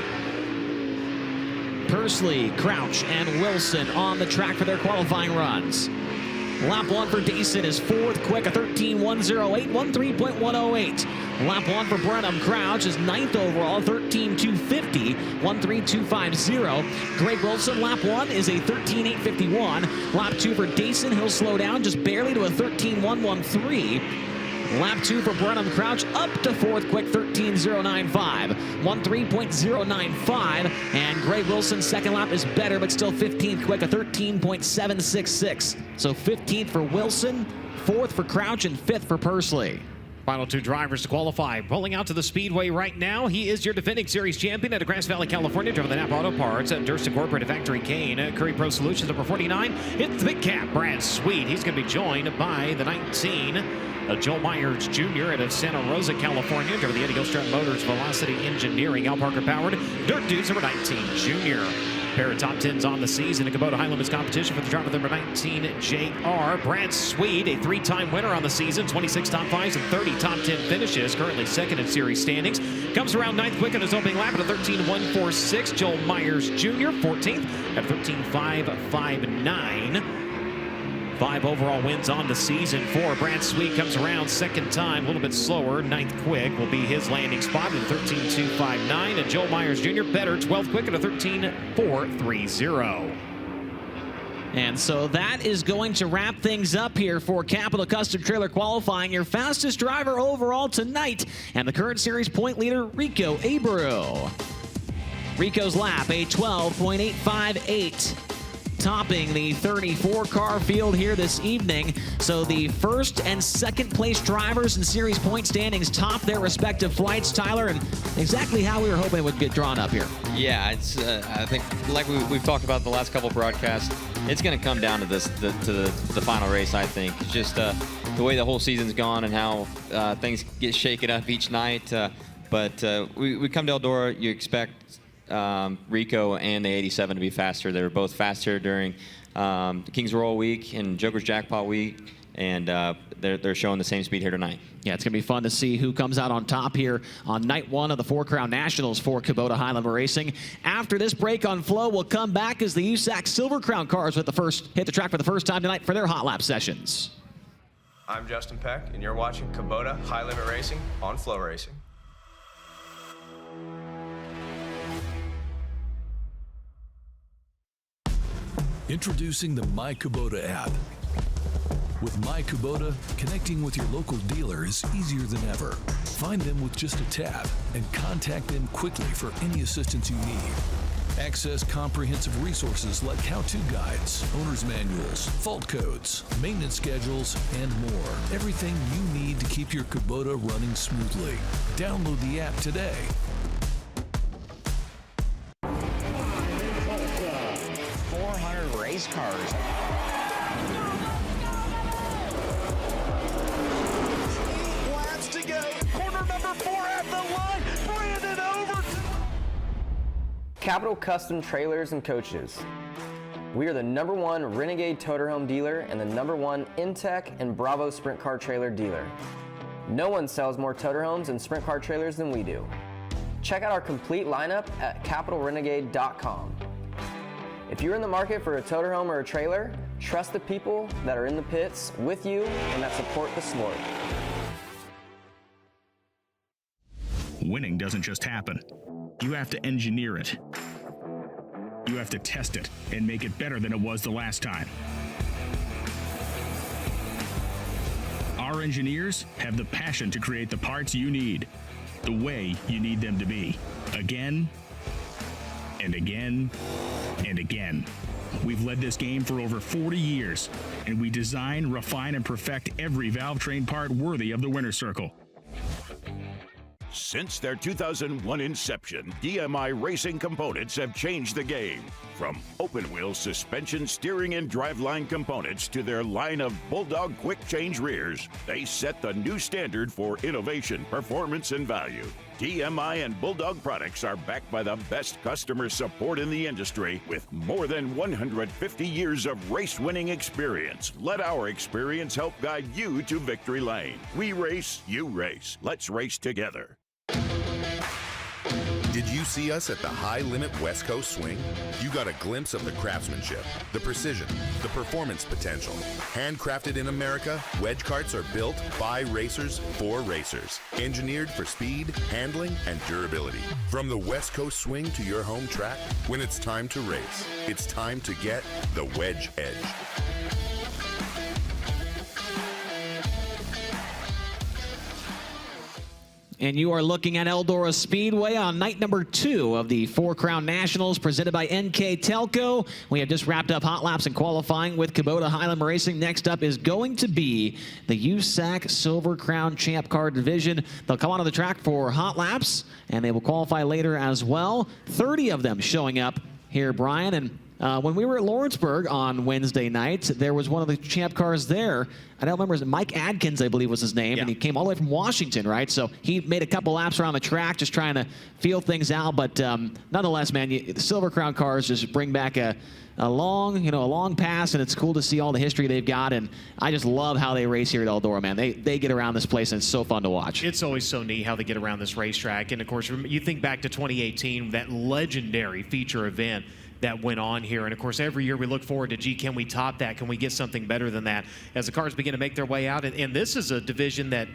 Persley, Crouch, and Wilson on the track for their qualifying runs. Lap 1 for Dason is 4th quick, a 13.108, 13.108. Lap 1 for Brenham Crouch is 9th overall, 13.250, 13.250. Greg Wilson, lap 1 is a 13.851. Lap 2 for Dason, he'll slow down just barely to a 13.113. Lap 2 for Brenham Crouch, up to 4th quick, 13.095, 13.095. And Greg Wilson's second lap is better, but still 15th quick, a 13.766. So 15th for Wilson, 4th for Crouch, and 5th for Persley. Final 2 drivers to qualify. Pulling out to the Speedway right now, he is your defending series champion out of Grass Valley, California, driving the Napa Auto Parts at Durst Incorporated Factory Kane. Curry Pro Solutions number 49. It's the big cat, Brad Sweet. He's going to be joined by the 19. Joel Myers Jr. out of Santa Rosa, California, driver the Eddie Gilstrap Motors Velocity Engineering, Al Parker powered. Dirt Dudes number 19, Jr. Pair of top 10s on the season in Kubota High Limits competition for the driver number 19, JR. Brad Sweet, a 3-time winner on the season, 26 top 5s and 30 top 10 finishes, currently 2nd in series standings. Comes around 9th quick on his opening lap at a 13.146. Joel Myers Jr., 14th at 13.559. 5 overall wins on the season for Brad Sweet. Comes around 2nd time, a little bit slower. 9th quick will be his landing spot at a 13.259. And Joel Myers Jr. better, 12th quick at a 13.430. And so that is going to wrap things up here for Capital Custom Trailer qualifying. Your fastest driver overall tonight, and the current series point leader, Rico Abreu. Rico's lap, a 12.858. Topping the 34-car field here this evening. So the 1st and 2nd place drivers in series point standings top their respective flights, Tyler, and exactly how we were hoping it would get drawn up here. Yeah, it's I think like we've talked about the last couple of broadcasts, it's going to come down to the final race, I think. It's just the way the whole season's gone and how things get shaken up each night. But we come to Eldora, you expect Rico and the 87 to be faster. They were both faster during Kings Royal Week and Joker's Jackpot Week, and they're showing the same speed here tonight. Yeah, it's going to be fun to see who comes out on top here on night 1 of the 4 Crown Nationals for Kubota High Level Racing. After this break on Flow, we'll come back as the USAC Silver Crown cars hit the track for the first time tonight for their hot lap sessions. I'm Justin Peck, and you're watching Kubota High Limit Racing on FloRacing. Introducing the My Kubota app. With My Kubota, connecting with your local dealer is easier than ever. Find them with just a tap and contact them quickly for any assistance you need. Access comprehensive resources like how-to guides, owner's manuals, fault codes, maintenance schedules, and more. Everything you need to keep your Kubota running smoothly. Download the app today. Race cars. Laps to go. Corner number 4 at the line. Brandon over. Capital Custom Trailers and Coaches. We are the #1 Renegade Toterhome dealer and the #1 Intech and Bravo Sprint Car Trailer dealer. No one sells more Toterhomes and Sprint Car Trailers than we do. Check out our complete lineup at capitalrenegade.com. If you're in the market for a Toterhome or a trailer, trust the people that are in the pits with you and that support the sport. Winning doesn't just happen. You have to engineer it. You have to test it and make it better than it was the last time. Our engineers have the passion to create the parts you need, the way you need them to be, again and again and again. We've led this game for over 40 years, and we design, refine, and perfect every valve train part worthy of the winner's circle. Since their 2001 inception, DMI Racing Components have changed the game. From open-wheel suspension, steering, and driveline components to their line of Bulldog quick change rears, they set the new standard for innovation, performance, and value. DMI and Bulldog products are backed by the best customer support in the industry with more than 150 years of race-winning experience. Let our experience help guide you to victory lane. We race, you race. Let's race together. Did you see us at the High Limit West Coast Swing? You got a glimpse of the craftsmanship, the precision, the performance potential. Handcrafted in America, wedge carts are built by racers for racers. Engineered for speed, handling, and durability. From the West Coast Swing to your home track, when it's time to race, it's time to get the wedge edge. And you are looking at Eldora Speedway on night number 2 of the 4 Crown Nationals presented by NK Telco. We have just wrapped up hot laps and qualifying with Kubota High Limit Racing. Next up is going to be the USAC Silver Crown Champ Car Division. They'll come onto the track for hot laps, and they will qualify later as well. 30 of them showing up here, Brian. And when we were at Lawrenceburg on Wednesday night, there was one of the champ cars there. I don't remember, Mike Adkins, I believe was his name, and he came all the way from Washington, right? So he made a couple laps around the track just trying to feel things out. But nonetheless, man, the Silver Crown cars just bring back a long pass, and it's cool to see all the history they've got. And I just love how they race here at Eldora, man. They get around this place, and it's so fun to watch. It's always so neat how they get around this racetrack. And, of course, you think back to 2018, that legendary feature event that went on here. And, of course, every year we look forward to, gee, can we top that? Can we get something better than that as the cars begin to make their way out? And this is a division that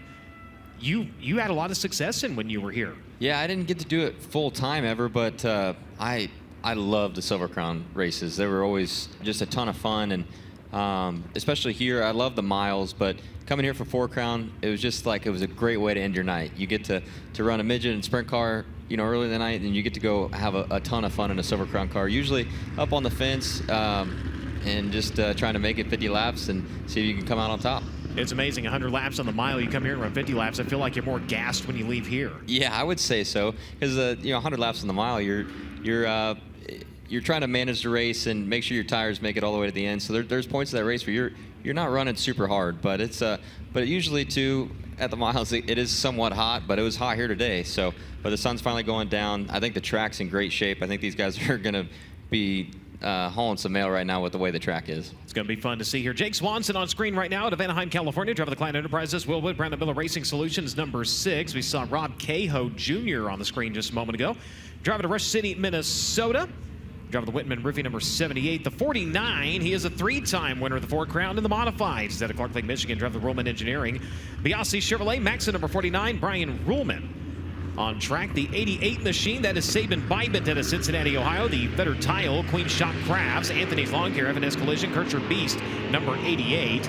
you had a lot of success in when you were here. Yeah, I didn't get to do it full time ever, but I loved the Silver Crown races. They were always just a ton of fun, and especially here, I love the miles, but coming here for 4 Crown, it was just like, it was a great way to end your night. You get to run a midget and sprint car, early in the night, and you get to go have a ton of fun in a Silver Crown car, usually up on the fence, and just trying to make it 50 laps and see if you can come out on top. It's amazing, 100 laps on the mile. You come here and run 50 laps. I feel like you're more gassed when you leave here. Yeah, I would say so, because 100 laps on the mile, you're trying to manage the race and make sure your tires make it all the way to the end. So there's points of that race where you're not running super hard, but it's but usually too at the miles it is somewhat hot, but it was hot here today. So, but the sun's finally going down. I think the track's in great shape. I think these guys are going to be hauling some mail right now with the way the track is. It's going to be fun to see here. Jake Swanson on screen right now out of Anaheim, California, driver of the Client Enterprises, Will Wood, Brandon Miller Racing Solutions, number 6. We saw Rob Cahoe Jr. on the screen just a moment ago. Driver to Rush City, Minnesota. Driver Driver the Whitman Roofing number 78. The 49, he is a 3-time winner of the Ford Crown in the Modifieds. He's out of Clark Lake, Michigan. Driver the Ruhlman Engineering. Biasi Chevrolet, Maxon number 49, Brian Ruhlman. On track, the 88 machine, that is Sabin Bybent out of Cincinnati, Ohio. The Better Tile, Queen Shot Crafts, Anthony's Lawn Care, F&S Collision, Kircher Beast, number 88.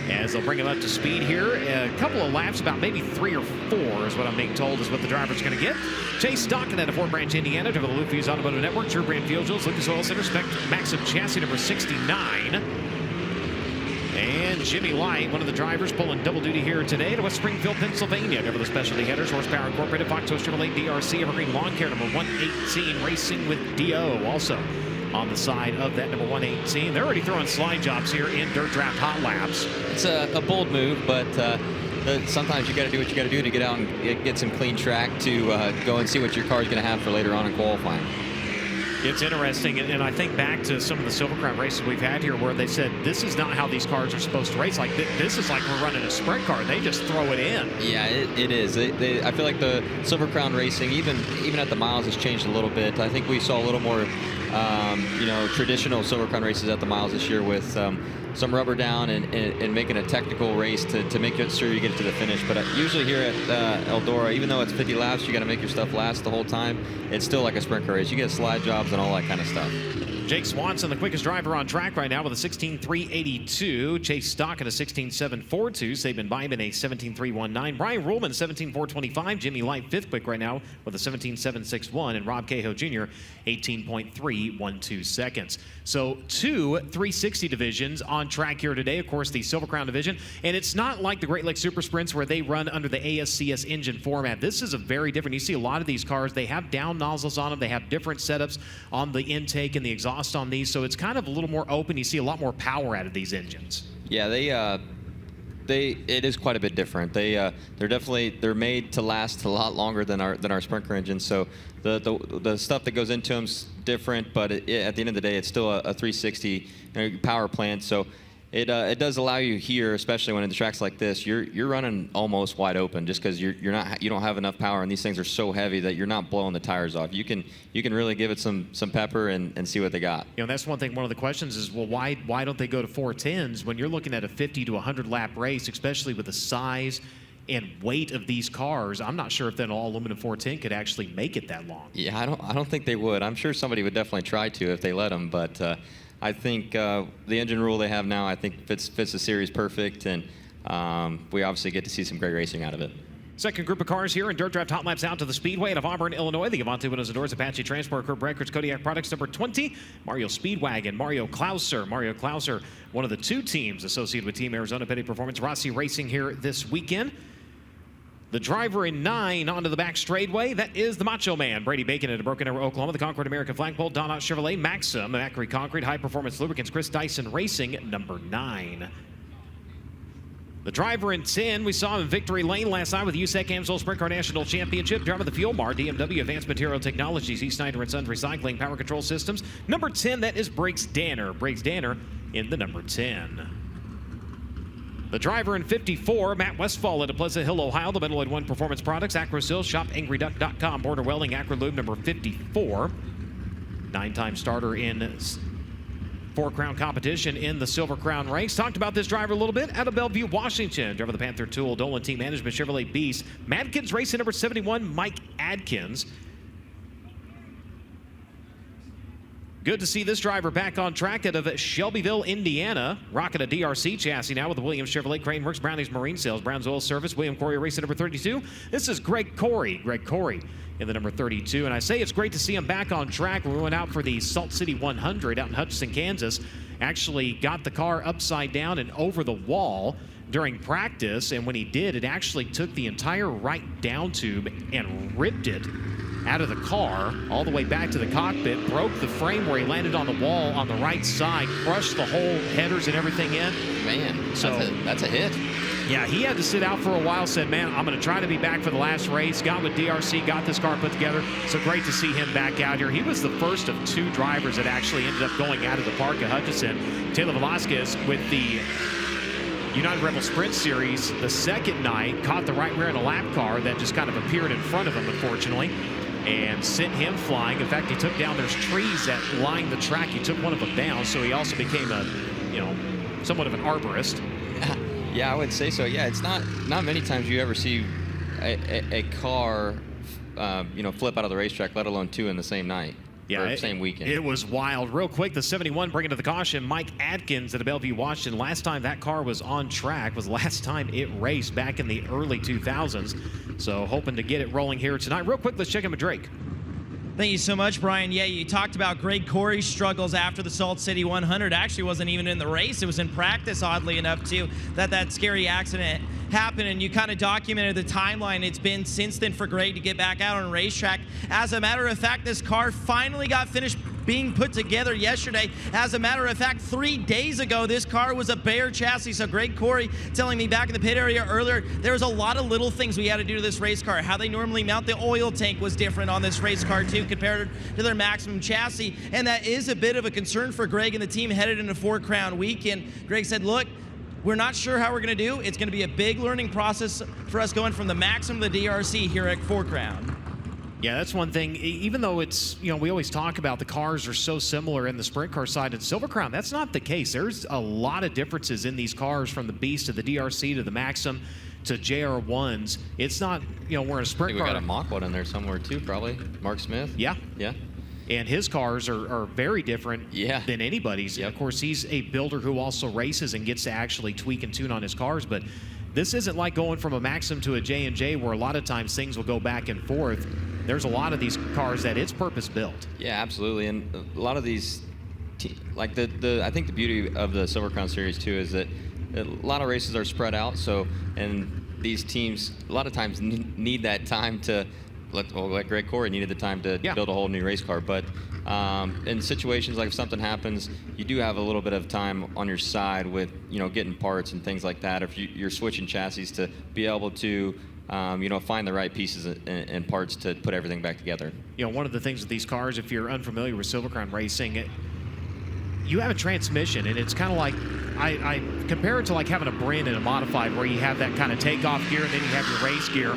As they'll bring him up to speed here. A couple of laps, about maybe 3 or 4 is what I'm being told is what the driver's going to get. Chase Stockton out of Fort Branch, Indiana, driver the Lou Fuse Automotive Network, True Brand Fuel Juice, Lucas Oil Center, Spec Maxim Chassis number 69. And Jimmy Light, one of the drivers, pulling double duty here today to West Springfield, Pennsylvania. Driver the Specialty Headers, Horsepower Incorporated, Fox Hills Chevrolet, DRC, Evergreen Lawn Care, number 118, racing with DO. Also on the side of that number 118. They're already throwing slide jobs here in Dirt Draft Hot Laps. It's a bold move, but sometimes you got to do what you got to do to get out and get some clean track to go and see what your car is going to have for later on in qualifying. It's interesting, and I think back to some of the Silver Crown races we've had here where they said this is not how these cars are supposed to race. Like this is like we're running a sprint car. They just throw it in. Yeah, it is. I feel like the Silver Crown racing, even at the miles, has changed a little bit. I think we saw a little more, traditional Silver Crown races at the miles this year with some rubber down and making a technical race to make sure you get to the finish. But usually here at Eldora, even though it's 50 laps, you got to make your stuff last the whole time. It's still like a sprint car race. You get slide jobs and all that kind of stuff. Jake Swanson, the quickest driver on track right now with a 16.382. Chase Stock at a 16.742. Sabin Bybent a 17.319. Brian Ruhlman 17.425. Jimmy Light fifth quick right now with a 17.761. And Rob Cahoe Jr. 18.312 seconds. So 2 360 divisions on track here today. Of course, the Silver Crown division. And it's not like the Great Lakes Super Sprints where they run under the ASCS engine format. This is a very different. You see a lot of these cars, they have down nozzles on them. They have different setups on the intake and the exhaust on these, so it's kind of a little more open. You see a lot more power out of these engines. Yeah, it is quite a bit different. They're made to last a lot longer than our sprint car engines. So the stuff that goes into them is different, but at the end of the day, it's still a 360 power plant. So it does allow you here, especially when in the tracks like this, you're running almost wide open just because you don't have enough power, and these things are so heavy that you're not blowing the tires off. You can really give it some pepper and see what they got. That's one thing. One of the questions is, well, why don't they go to 410s when you're looking at a 50 to 100 lap race, especially with the size and weight of these cars? I'm not sure if an all aluminum 410 could actually make it that long. Yeah, I don't think they would. I'm sure somebody would definitely try to if they let them, but I think the engine rule they have now, I think fits the series perfect, and we obviously get to see some great racing out of it. Second group of cars here in Dirt Draft Hot Laps out to the Speedway out of Auburn, Illinois. The Avante Windows and Doors, Apache Transport, Curb Breakers, Kodiak Products, number 20. Mario Speedwagon, Mario Klauser, one of the 2 teams associated with Team Arizona Petty Performance. Rossi Racing here this weekend. The driver in 9 onto the back straightaway, that is the Macho Man, Brady Bacon out of Broken Arrow, Oklahoma. The Concord American Flagpole, Donut Chevrolet, Maxim, Macri Concrete, High Performance Lubricants, Chris Dyson Racing, number 9. The driver in 10, we saw him in victory lane last night with the USAC Amsoil Sprint Car National Championship. Driver of the Fuel Mart, DMW Advanced Material Technologies, E. Snyder & Sons Recycling, Power Control Systems. Number 10, that is Briggs Danner. Briggs Danner in the number 10. The driver in 54, Matt Westfall out of Pleasant Hill, Ohio. The Metalloid One Performance Products, Acro Sills, shop angryduck.com, Border Welding, Acro Lube, number 54. 9-time starter in 4 Crown competition in the Silver Crown race. Talked about this driver a little bit out of Bellevue, Washington. Driver of the Panther Tool, Dolan Team Management, Chevrolet Beast. Madkins Racing, number 71, Mike Adkins. Good to see this driver back on track out of Shelbyville, Indiana. Rocking a DRC chassis now with the Williams Chevrolet, Crane Works, Brownies Marine Sales, Brown's Oil Service, William Corey Racing, number 32. This is Greg Corey in the number 32. And I say it's great to see him back on track. We went out for the Salt City 100 out in Hutchinson, Kansas. Actually got the car upside down and over the wall during practice. And when he did, it actually took the entire right down tube and ripped it out of the car all the way back to the cockpit, broke the frame where he landed on the wall on the right side, crushed the whole headers and everything in. Man, that's a hit. Yeah, he had to sit out for a while, said, man, I'm going to try to be back for the last race. Got with DRC, got this car put together. So great to see him back out here. He was the first of 2 drivers that actually ended up going out of the park at Hutchinson. Taylor Velasquez with the United Rebel Sprint Series the second night, caught the right rear in a lap car that just kind of appeared in front of him, unfortunately. and sent him flying. In fact, he took down, there's trees that line the track. He took one of them down, so he also became a, somewhat of an arborist. Yeah, I would say so. Yeah, it's not many times you ever see a car, flip out of the racetrack, let alone two in the same night. Yeah, same weekend. It was wild. Real quick, the 71 bringing to the caution, Mike Adkins at Bellevue, Washington. Last time that car was on track was last time it raced back in the early 2000s. So hoping to get it rolling here tonight. Real quick, let's check in with Drake. Thank you so much, Brian. Yeah, you talked about Greg Corey's struggles after the Salt City 100. Actually wasn't even in the race. It was in practice, oddly enough, too, that scary accident happened, and you kind of documented the timeline it's been since then for Greg to get back out on a racetrack. As a matter of fact, this car finally got finished being put together yesterday. As a matter of fact, 3 days ago, this car was a bare chassis. So Greg Corey telling me back in the pit area earlier, there was a lot of little things we had to do to this race car. How they normally mount the oil tank was different on this race car too, compared to their maximum chassis. And that is a bit of a concern for Greg and the team headed into Four Crown weekend. Greg said, look, we're not sure how we're going to do. It's going to be a big learning process for us going from the maximum to the DRC here at Four Crown. Yeah, that's one thing. Even though it's, we always talk about the cars are so similar in the sprint car side and Silver Crown, that's not the case. There's a lot of differences in these cars from the Beast to the DRC to the Maxim to JR1s. It's not, we're in a sprint car. We got a mock one in there somewhere too, probably. Mark Smith? Yeah. Yeah. And his cars are very different than anybody's. Of course, he's a builder who also races and gets to actually tweak and tune on his cars. But this isn't like going from a Maxim to a J&J where a lot of times things will go back and forth. There's a lot of these cars that it's purpose built. Yeah, absolutely. And a lot of these, I think the beauty of the Silver Crown Series too is that a lot of races are spread out. So, and these teams a lot of times need that time to, like Greg Corey needed the time to build a whole new race car. But in situations like if something happens, you do have a little bit of time on your side with getting parts and things like that. If you're switching chassis to be able to find the right pieces and parts to put everything back together. One of the things with these cars, if you're unfamiliar with Silver Crown racing, you have a transmission, and it's kind of like, I compare it to like having a Bryn in a modified where you have that kind of takeoff gear and then you have your race gear.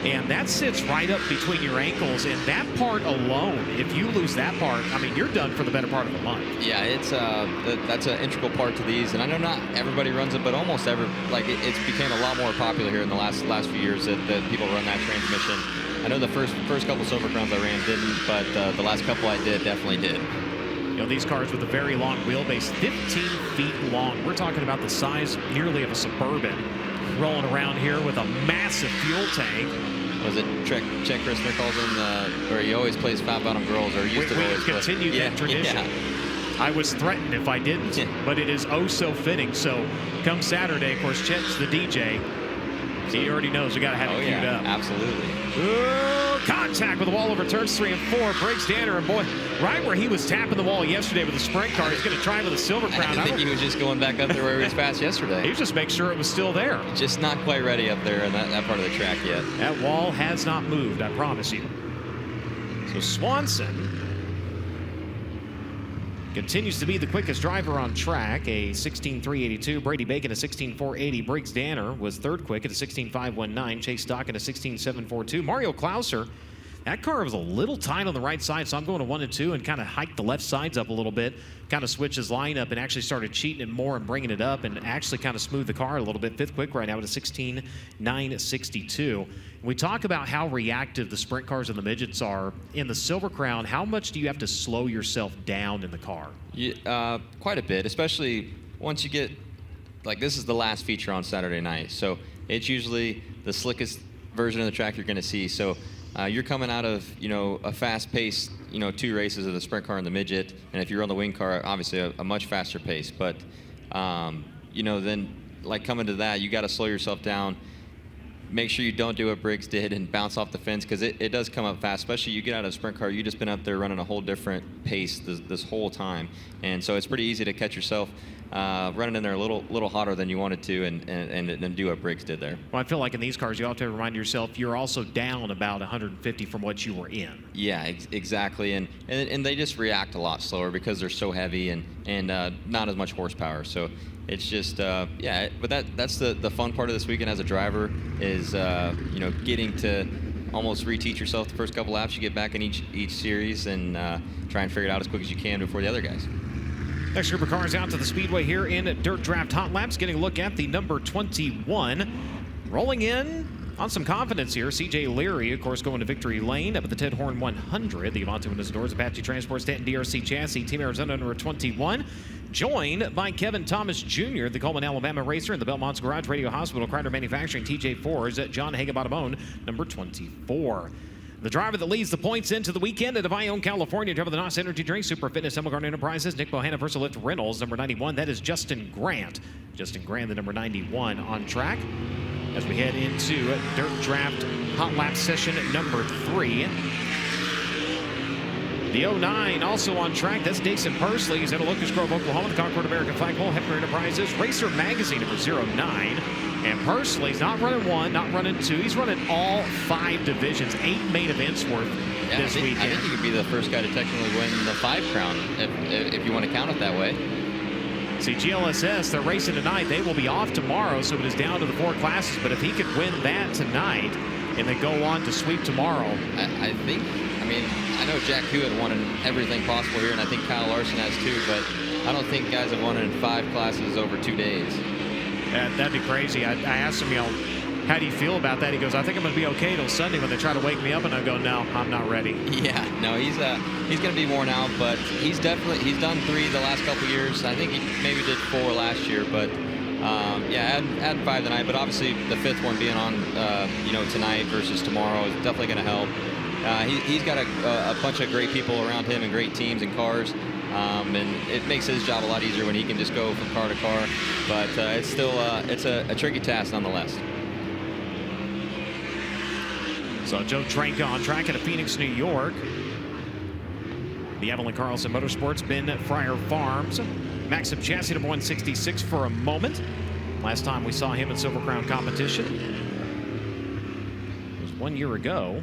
And that sits right up between your ankles, and that part alone, if you lose that part, I mean, you're done for the better part of a month. Yeah, it's that's an integral part to these, and I know not everybody runs it, but almost it's became a lot more popular here in the last few years that people run that transmission. I know the first couple Silver Crowns I ran didn't, but the last couple I did definitely did. These cars with a very long wheelbase, 15 feet long. We're talking about the size nearly of a Suburban, rolling around here with a massive fuel tank. Was it Czech Christner calls him, or he always plays Fat Bottom Girls, or used to always play. We've continued that tradition. Yeah. I was threatened if I didn't, but it is oh so fitting. So come Saturday, of course, Chet's the DJ. He already knows we got to have it queued up. Absolutely. Ooh, contact with the wall over turns 3 and 4. Briggs Danner, and boy, right where he was tapping the wall yesterday with a sprint car, he's going to try with a Silver Crown. I think he was just going back up there where he was fast yesterday. He was just making sure it was still there. Just not quite ready up there in that part of the track yet. That wall has not moved, I promise you. So Swanson continues to be the quickest driver on track, a 16.382. Brady Bacon, a 16.480. Briggs Danner was third quick at a 16.519. Chase Stockton, a 16.742. Mario Klauser, that car was a little tight on the right side, so I'm going to 1 and 2 and kind of hike the left sides up a little bit, kind of switch his lineup and actually started cheating it more and bringing it up and actually kind of smooth the car a little bit. Fifth quick right now at a 16.962. We talk about how reactive the sprint cars and the midgets are. In the Silver Crown, how much do you have to slow yourself down in the car? Yeah, quite a bit, especially once you get, this is the last feature on Saturday night. So it's usually the slickest version of the track you're going to see. So you're coming out of, a fast-paced, 2 races of the sprint car and the midget. And if you're on the wing car, obviously a much faster pace. But, then coming to that, you got to slow yourself down. Make sure you don't do what Briggs did and bounce off the fence, because it does come up fast. Especially you get out of a sprint car, you just been up there running a whole different pace this whole time, and so it's pretty easy to catch yourself running in there a little hotter than you wanted to, and do what Briggs did there. Well, I feel like in these cars, you have to remind yourself you're also down about 150 from what you were in. Yeah, exactly, and they just react a lot slower because they're so heavy and not as much horsepower. So it's just but that's the fun part of this weekend as a driver is getting to almost reteach yourself the first couple laps you get back in each series, and try and figure it out as quick as you can before the other guys. Next group of cars out to the Speedway here in Dirt Draft Hot Laps, getting a look at the number 21. Rolling in on some confidence here, CJ Leary, of course, going to victory lane up at the Ted Horn 100. The Avante Windows and Doors, Apache Transport, Stanton DRC Chassis, Team Arizona number 21. Joined by Kevin Thomas Jr., the Coleman, Alabama racer, and the Belmont's Garage Radio Hospital, Crider Manufacturing, TJ Fours, John Hagebatamone, number 24. The driver that leads the points into the weekend at Avallon, California, driver of the NOS Energy Drink, Super Fitness, Hemmelgarn Enterprises, Nick Bohanna, VersaLift Reynolds, number 91. That is Justin Grant. Justin Grant, the number 91 on track. As we head into Dirt Draft Hot Lap session number 3. The 09 also on track. That's Dason Pursley. He's out of Locust Grove, Oklahoma. The Concord American Flagpole, Hefner Enterprises, Racer Magazine number 09. And Pursley's not running 1, not running 2. He's running all 5 divisions, 8 main events worth this weekend. I think he could be the first guy to technically win the 5 crown, if you want to count it that way. See, GLSS, they're racing tonight. They will be off tomorrow, so it is down to the 4 classes. But if he could win that tonight and then go on to sweep tomorrow. I know Jack Hewitt won in everything possible here, and I think Kyle Larson has too, but I don't think guys have won in 5 classes over 2 days. That'd be crazy. I asked him, how do you feel about that? He goes, I think I'm going to be okay till Sunday when they try to wake me up, and I go, no, I'm not ready. Yeah, no, he's going to be worn out, but he's done 3 the last couple years. I think he maybe did 4 last year, but adding 5 tonight. But obviously the 5th one being on, tonight versus tomorrow is definitely going to help. He's got a bunch of great people around him and great teams and cars. And it makes his job a lot easier when he can just go from car to car. But it's still it's a tricky task nonetheless. So Joe Tranka on track out of Phoenix, New York. The Evelyn Carlson Motorsports, Ben Fryer Farms. Maxim Chassis number 166 for a moment. Last time we saw him in Silver Crown competition it was 1 year ago.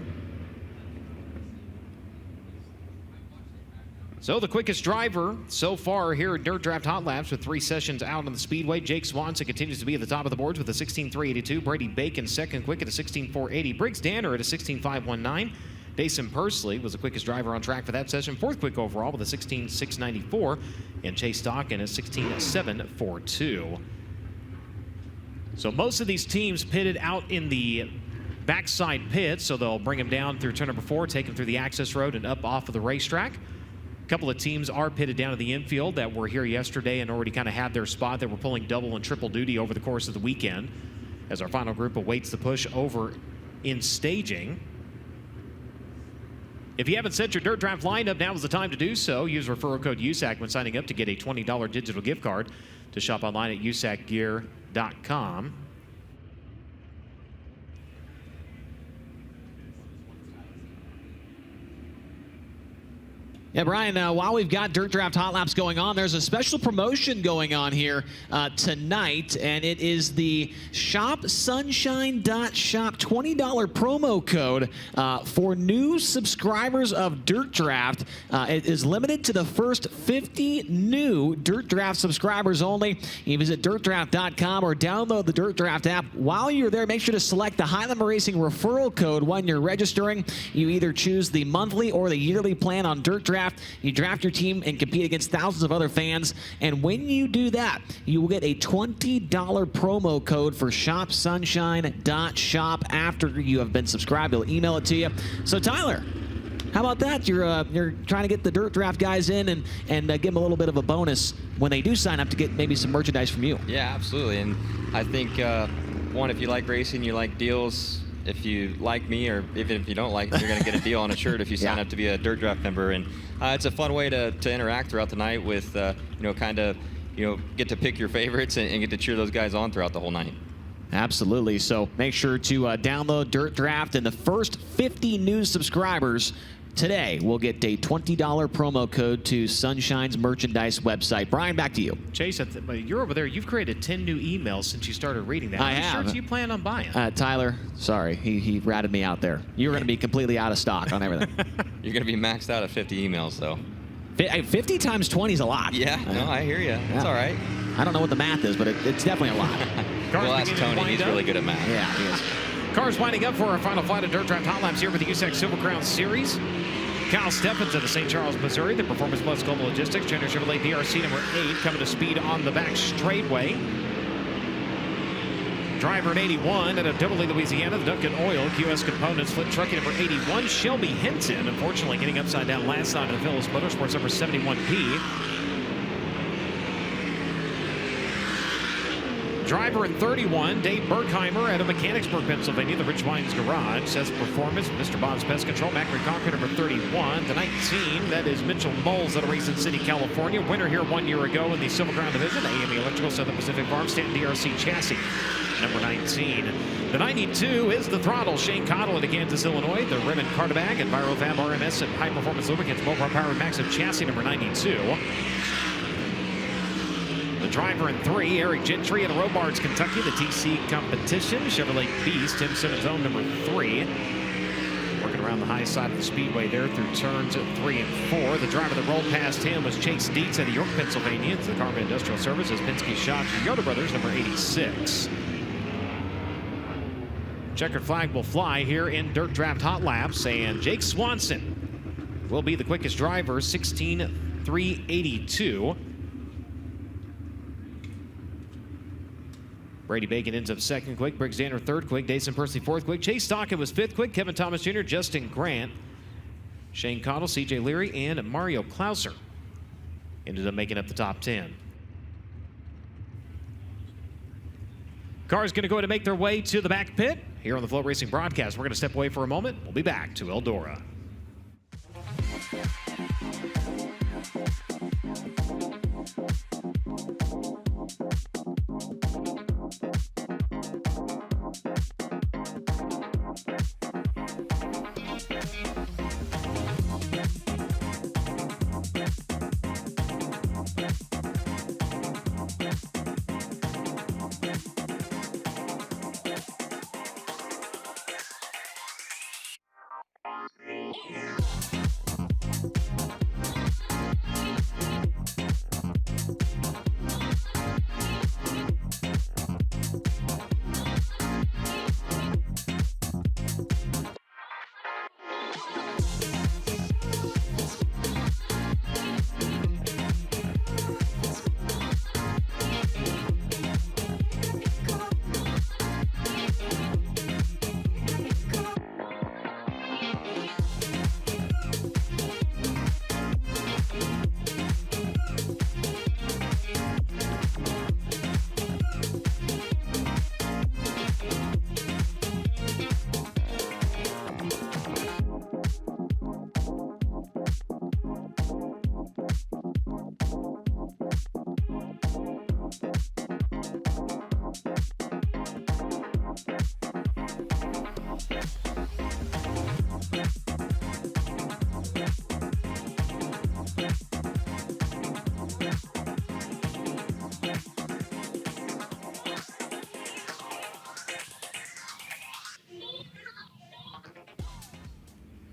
So the quickest driver so far here at Dirt Draft Hot Laps with 3 sessions out on the Speedway. Jake Swanson continues to be at the top of the boards with a 16.382. Brady Bacon second quick at a 16.480. Briggs Danner at a 16.519. Dason Pursley was the quickest driver on track for that session. 4th quick overall with a 16.694. And Chase Stockin at 16.742. So most of these teams pitted out in the backside pit, so they'll bring him down through turn number 4, take him through the access road and up off of the racetrack. A couple of teams are pitted down to the infield that were here yesterday and already kind of had their spot. They were pulling double and triple duty over the course of the weekend as our final group awaits the push over in staging. If you haven't set your Dirt Draft lineup, now is the time to do so. Use referral code USAC when signing up to get a $20 digital gift card to shop online at usacgear.com. Yeah, Brian, while we've got Dirt Draft Hot Laps going on, there's a special promotion going on here tonight, and it is the ShopSunshine.shop $20 promo code for new subscribers of Dirt Draft. It is limited to the first 50 new Dirt Draft subscribers only. You visit dirtdraft.com or download the Dirt Draft app. While you're there, make sure to select the High Limit Racing referral code when you're registering. You either choose the monthly or the yearly plan on Dirt Draft. You draft your team and compete against thousands of other fans. And when you do that, you will get a $20 promo code for ShopSunshine.shop after you have been subscribed. They'll email it to you. So, Tyler, how about that? You're trying to get the Dirt Draft guys in and give them a little bit of a bonus when they do sign up to get maybe some merchandise from you. Yeah, absolutely. And I think, one, if you like racing, you like deals. If you like me, or even if you don't like me, you're going to get a deal on a shirt if you sign up to be a Dirt Draft member. And it's a fun way to interact throughout the night with, get to pick your favorites and get to cheer those guys on throughout the whole night. Absolutely. So make sure to download Dirt Draft, and the first 50 new subscribers today will get a $20 promo code to Sunshine's merchandise website. Brian, back to you. Chase, you're over there. You've created 10 new emails since you started reading that. I How have. many shirts do you plan on buying? Tyler, sorry. He ratted me out there. You're going to be completely out of stock on everything. You're going to be maxed out at 50 emails, though. 50 times 20 is a lot. Yeah, no, I hear you. It's all right. I don't know what the math is, but it's definitely a lot. We'll ask Tony. He's really good at math. Yeah, he is. Cars winding up for our final flight of Dirt Draft Hot Laps here with the USAC Silver Crown Series. Kyle Steffens out of St. Charles, Missouri, the Performance Plus Global Logistics, Junior Chevrolet DRC number 8, coming to speed on the back straightway. Driver at 81 out of Doverly, Louisiana, the Duncan Oil QS Components Flip Trucking number 81, Shelby Hinton, unfortunately getting upside down last night of the Phillips Motorsports number 71P. Driver at 31, Dave Berkheimer out of Mechanicsburg, Pennsylvania, the Rich Wines Garage, says Performance, Mr. Bob's Pest Control, Macri Conquer number 31. The 19, that is Mitchell Moles out of Racing City, California. Winner here 1 year ago in the Silver Crown Division, AME Electrical, Southern Pacific Farm Stand DRC Chassis, number 19. The 92 is the Throttle, Shane Cottle out of Kansas, Illinois, the Rim and Cartabag, EnviroFab RMS, and High Performance Lubricants, Mopar Power Maxive Chassis, number 92. The driver in 3, Eric Gentry out of Robards, Kentucky, the TC Competition, Chevrolet Beast, Tim Simmons own number 3. Working around the high side of the speedway there through turns at 3 and 4. The driver that rolled past him was Chase Dietz out of York, Pennsylvania. It's the Carmen Industrial Services, Penske Schott, Yoda Brothers, number 86. Checkered flag will fly here in Dirt Draft Hot Laps, and Jake Swanson will be the quickest driver, 16.382. Brady Bacon ends up second quick, Briggs Danner third quick, Dason Percy fourth quick, Chase Stockton was fifth quick, Kevin Thomas Jr., Justin Grant, Shane Cottle, CJ Leary, and Mario Klauser ended up making up the top 10. Cars going to go ahead and make their way to the back pit here on the FloRacing broadcast. We're going to step away for a moment. We'll be back to Eldora.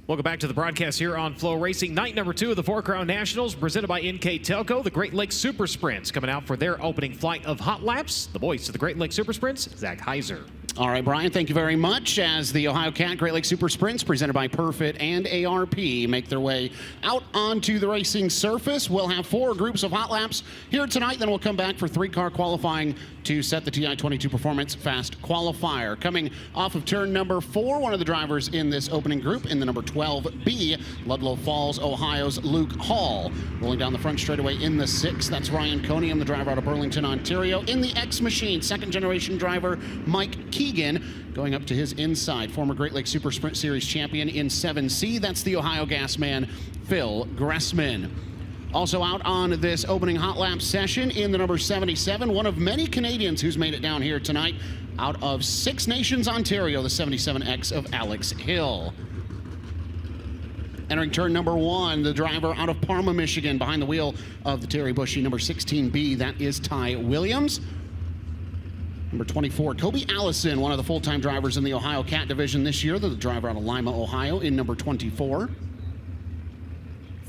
Welcome back to the broadcast here on FloRacing. Night number 2 of the Four Crown Nationals, presented by NK Telco. The Great Lakes Super Sprints coming out for their opening flight of Hot Laps. The voice of the Great Lakes Super Sprints, Zach Heiser. All right, Brian, thank you very much. As the Ohio Cat Great Lakes Super Sprints, presented by Perfit and ARP, make their way out onto the racing surface. We'll have 4 groups of hot laps here tonight. Then we'll come back for 3-car qualifying to set the TI-22 Performance Fast Qualifier. Coming off of turn number 4, one of the drivers in this opening group in the number 12B, Ludlow Falls, Ohio's Luke Hall. Rolling down the front straightaway in the 6th, that's Ryan Coniam, the driver out of Burlington, Ontario. In the X Machine, second-generation driver Mike Keegan, going up to his inside. Former Great Lakes Super Sprint Series champion in 7C, that's the Ohio gas man, Phil Gressman. Also out on this opening hot lap session in the number 77, one of many Canadians who's made it down here tonight, out of Six Nations, Ontario, the 77X of Alex Hill. Entering turn number 1, the driver out of Parma, Michigan, behind the wheel of the Terry Bushy number 16B, that is Ty Williams. Number 24, Kobe Allison, one of the full-time drivers in the Ohio Cat Division this year, the driver out of Lima, Ohio, in number 24.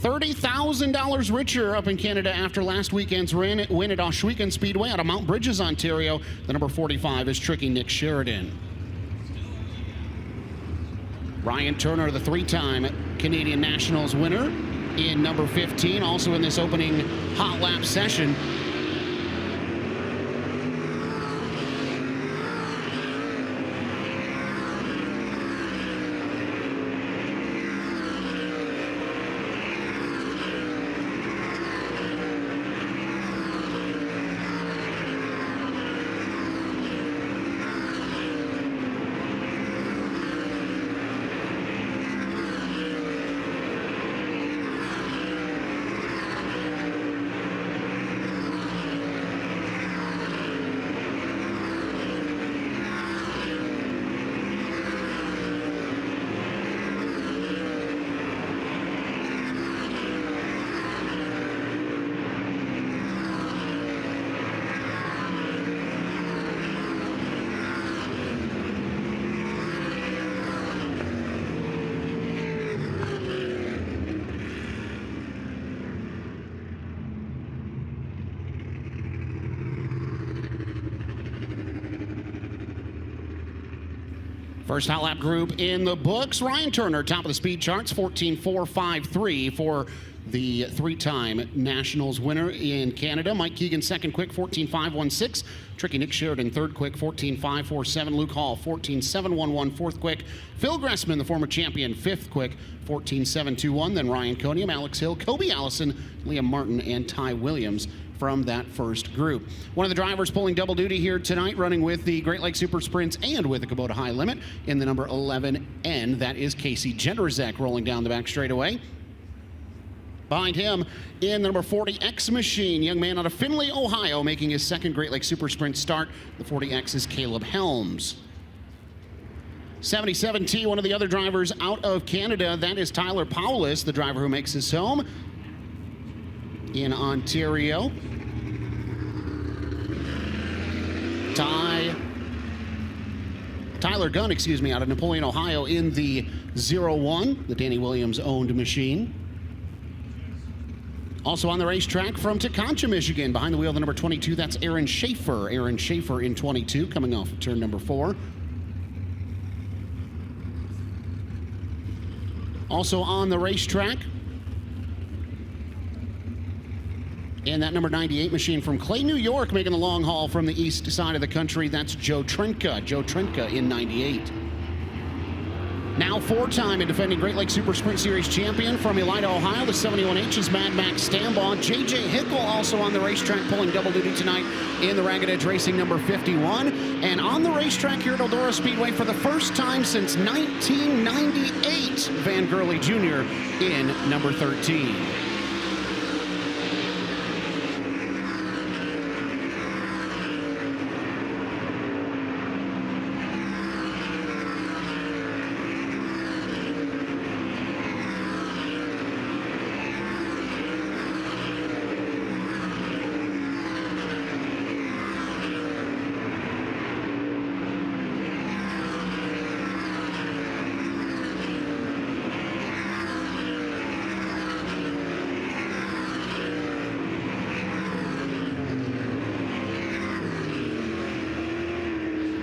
$30,000 richer up in Canada after last weekend's win at Ohsweken Speedway out of Mount Bridges, Ontario. The number 45 is Tricky Nick Sheridan. Ryan Turner, the 3-time Canadian Nationals winner in number 15, also in this opening hot lap session. First hot lap group in the books. Ryan Turner, top of the speed charts, 14.453 for the 3-time Nationals winner in Canada. Mike Keegan, second quick, 14.516. Tricky Nick Sheridan, third quick, 14.547. Luke Hall, 14.711, fourth quick. Phil Gressman, the former champion, fifth quick, 14.721. Then Ryan Coniam, Alex Hill, Kobe Allison, Liam Martin, and Ty Williams from that first group. One of the drivers pulling double duty here tonight, running with the Great Lakes Super Sprints and with the Kubota High Limit in the number 11N. That is Casey Jendrzak rolling down the back straightaway. Behind him in the number 40X machine, young man out of Findlay, Ohio, making his second Great Lakes Super Sprint start. The 40X is Caleb Helms. 77T, one of the other drivers out of Canada, that is Tyler Powless, the driver who makes his home in Ontario. Tyler Gunn, out of Napoleon, Ohio in the 01, the Danny Williams owned machine. Also on the racetrack from Teconcha, Michigan, behind the wheel of the number 22, that's Aaron Schaefer. Aaron Schaefer in 22, coming off of turn number 4. Also on the racetrack, and that number 98 machine from Clay, New York, making the long haul from the east side of the country, that's Joe Trenka. Joe Trenka in 98. Now 4-time and defending Great Lakes Super Sprint Series champion from Elida, Ohio, the 71H's Mad Max Stambaugh. J.J. Hickel also on the racetrack pulling double duty tonight in the Ragged Edge Racing number 51. And on the racetrack here at Eldora Speedway for the first time since 1998, Van Gurley Jr. in number 13.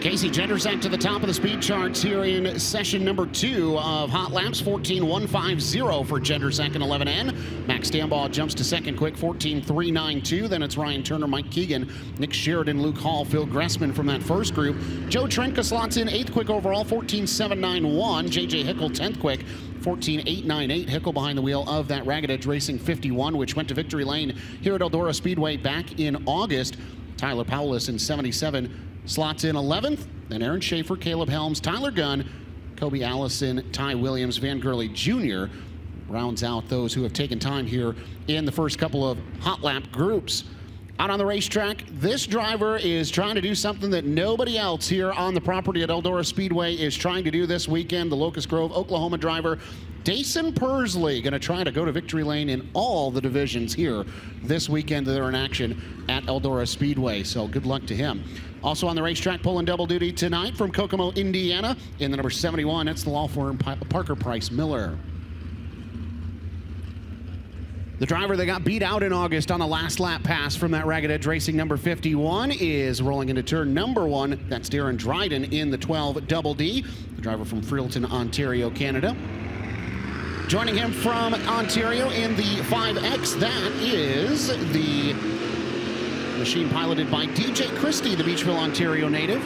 Casey Jendrzak to the top of the speed charts here in session number 2 of Hot Laps, 14.150 for Jendrzak in 11N. Max Stambaugh jumps to second quick, 14.392. Then it's Ryan Turner, Mike Keegan, Nick Sheridan, Luke Hall, Phil Gressman from that first group. Joe Trenka slots in 8th quick overall, 14.791. J.J. Hickel, 10th quick, 14.898. Hickel behind the wheel of that Ragged Edge Racing 51, which went to victory lane here at Eldora Speedway back in August. Tyler Powless in 77 slots in 11th. Then Aaron Schaefer, Caleb Helms, Tyler Gunn, Kobe Allison, Ty Williams, Van Gurley Jr. rounds out those who have taken time here in the first couple of hot lap groups. Out on the racetrack, this driver is trying to do something that nobody else here on the property at Eldora Speedway is trying to do this weekend. The Locust Grove, Oklahoma driver, Dason Persley, going to try to go to victory lane in all the divisions here this weekend that are in action at Eldora Speedway. So good luck to him. Also on the racetrack, pulling double duty tonight from Kokomo, Indiana, in the number 71, it's the law firm Parker Price Miller. The driver that got beat out in August on the last lap pass from that Ragged Edge Racing number 51 is rolling into turn number 1. That's Darren Dryden in the 12 Double D, the driver from Freelton, Ontario, Canada. Joining him from Ontario in the 5X, that is the machine piloted by DJ Christie, the Beachville, Ontario native.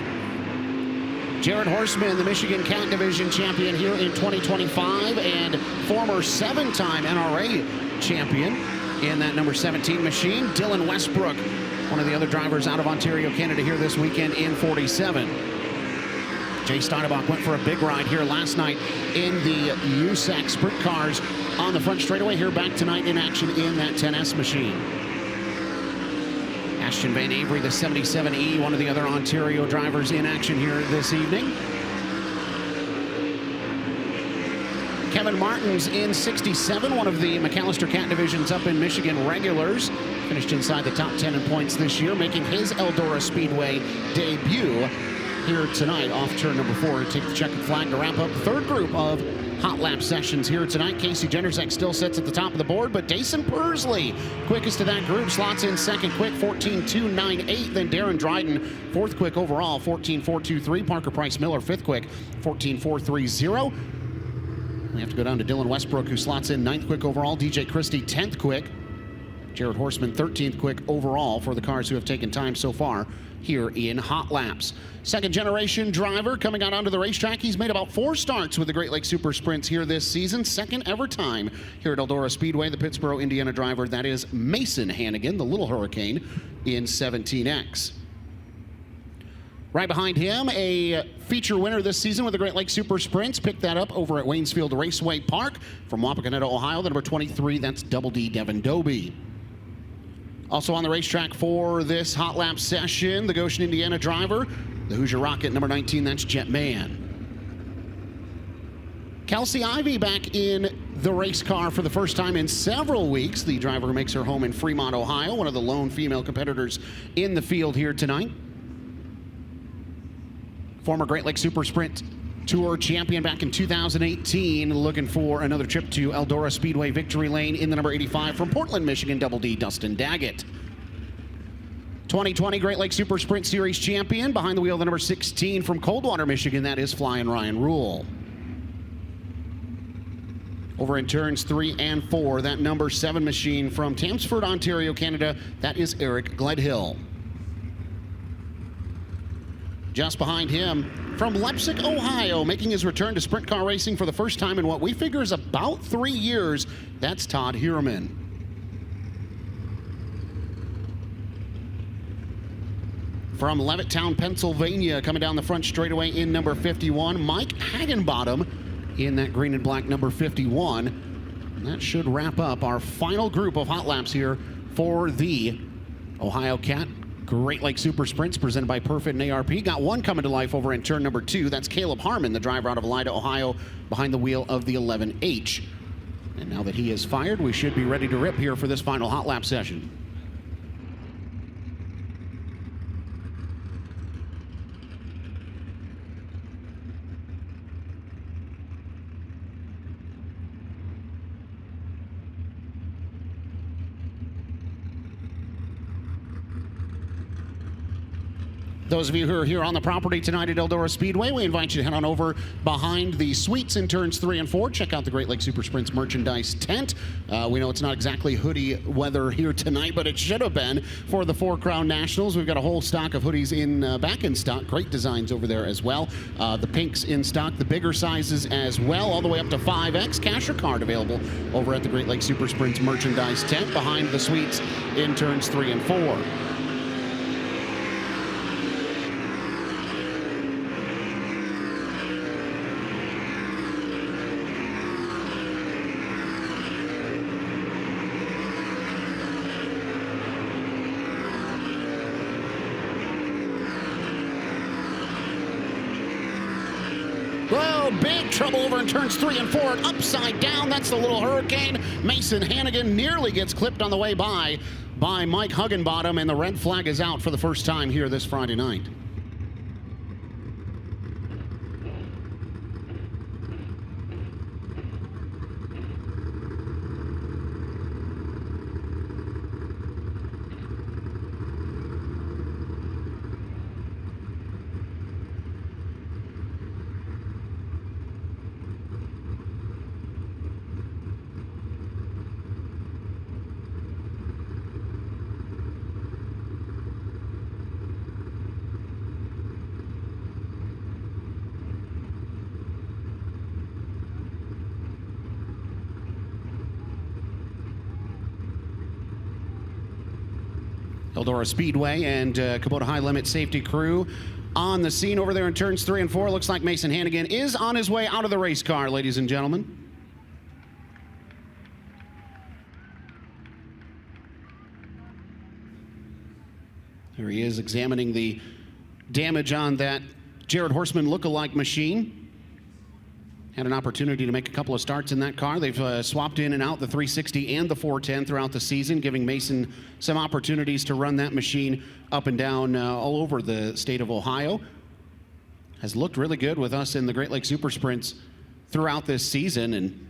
Jared Horseman, the Michigan Cat Division champion here in 2025 and former 7-time NRA champion in that number 17 machine. Dylan Westbrook, one of the other drivers out of Ontario, Canada here this weekend in 47. Jay Steinebach went for a big ride here last night in the USAC sprint cars on the front straightaway. Here back tonight in action in that 10S machine. Ashton Van Avery, the 77E, one of the other Ontario drivers in action here this evening. Kevin Martins in 67, one of the McAllister Cat Divisions up in Michigan regulars. Finished inside the top 10 in points this year, making his Eldora Speedway debut here tonight off turn number 4 to take the checkered flag to wrap up the third group of hot lap sessions here tonight. Casey Jennerzak still sits at the top of the board, but Dason Persley, quickest of that group, slots in second quick, 14.298. Then Darren Dryden, fourth quick overall, 14.423. Parker Price Miller, fifth quick, 14.430. We have to go down to Dylan Westbrook, who slots in ninth quick overall. DJ Christie, 10th quick. Jared Horseman, 13th quick overall for the cars who have taken time so far here in hot laps. Second generation driver coming out onto the racetrack. He's made about 4 starts with the Great Lakes Super Sprints here this season. Second ever time here at Eldora Speedway. The Pittsboro, Indiana driver, that is Mason Hannigan, the Little Hurricane in 17X. Right behind him, a feature winner this season with the Great Lakes Super Sprints. Picked that up over at Waynesfield Raceway Park from Wapakoneta, Ohio. The number 23, that's Double D Devin Doby. Also on the racetrack for this hot lap session, the Goshen, Indiana driver, the Hoosier Rocket, number 19, that's Jet Man. Kelsey Ivey back in the race car for the first time in several weeks. The driver who makes her home in Fremont, Ohio, one of the lone female competitors in the field here tonight. Former Great Lakes Super Sprint Tour champion back in 2018, looking for another trip to Eldora Speedway Victory Lane in the number 85 from Portland, Michigan, Double D, Dustin Daggett. 2020 Great Lakes Super Sprint Series champion behind the wheel, the number 16 from Coldwater, Michigan, that is Flying Ryan Rule. Over in turns 3 and 4, that number 7 machine from Tamsford, Ontario, Canada, that is Eric Gledhill. Just behind him, from Leipzig, Ohio, making his return to sprint car racing for the first time in what we figure is about 3 years, that's Todd Hierman. From Levittown, Pennsylvania, coming down the front straightaway in number 51, Mike Hagenbottom in that green and black number 51. And that should wrap up our final group of hot laps here for the Ohio Cat Great Lakes Super Sprints presented by Perfect and ARP. Got one coming to life over in turn number 2. That's Caleb Harmon, the driver out of Lida, Ohio, behind the wheel of the 11H. And now that he is fired, we should be ready to rip here for this final hot lap session. Those of you who are here on the property tonight at Eldora Speedway, we invite you to head on over behind the suites in turns 3 and 4. Check out the Great Lakes Super Sprints merchandise tent. We know it's not exactly hoodie weather here tonight, but it should have been for the 4 Crown Nationals. We've got a whole stock of hoodies back in stock. Great designs over there as well. The pinks in stock, the bigger sizes as well, all the way up to 5X. Cash or card available over at the Great Lakes Super Sprints merchandise tent behind the suites in turns 3 and 4. Big trouble over in turns 3 and 4. Upside down, that's the Little Hurricane. Mason Hannigan nearly gets clipped on the way by Mike Huggenbottom, and the red flag is out for the first time here this Friday night. Eldora Speedway and Kubota High Limit safety crew on the scene over there in turns 3 and 4. Looks like Mason Hannigan is on his way out of the race car, ladies and gentlemen. There he is examining the damage on that Jared Horseman look-alike machine. Had an opportunity to make a couple of starts in that car. They've swapped in and out the 360 and the 410 throughout the season, giving Mason some opportunities to run that machine up and down all over the state of Ohio. Has looked really good with us in the Great Lakes Super Sprints throughout this season, and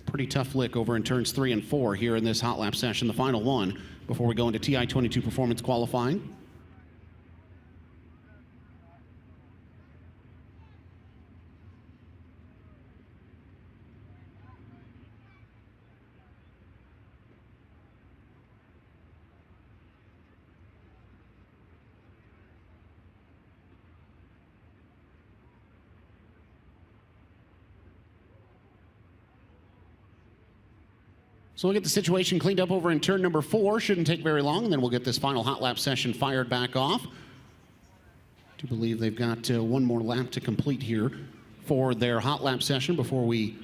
pretty tough lick over in turns 3 and 4 here in this hot lap session, the final one, before we go into TI-22 performance qualifying. So we'll get the situation cleaned up over in turn number 4. Shouldn't take very long, and then we'll get this final hot lap session fired back off. I do believe they've got one more lap to complete here for their hot lap session before we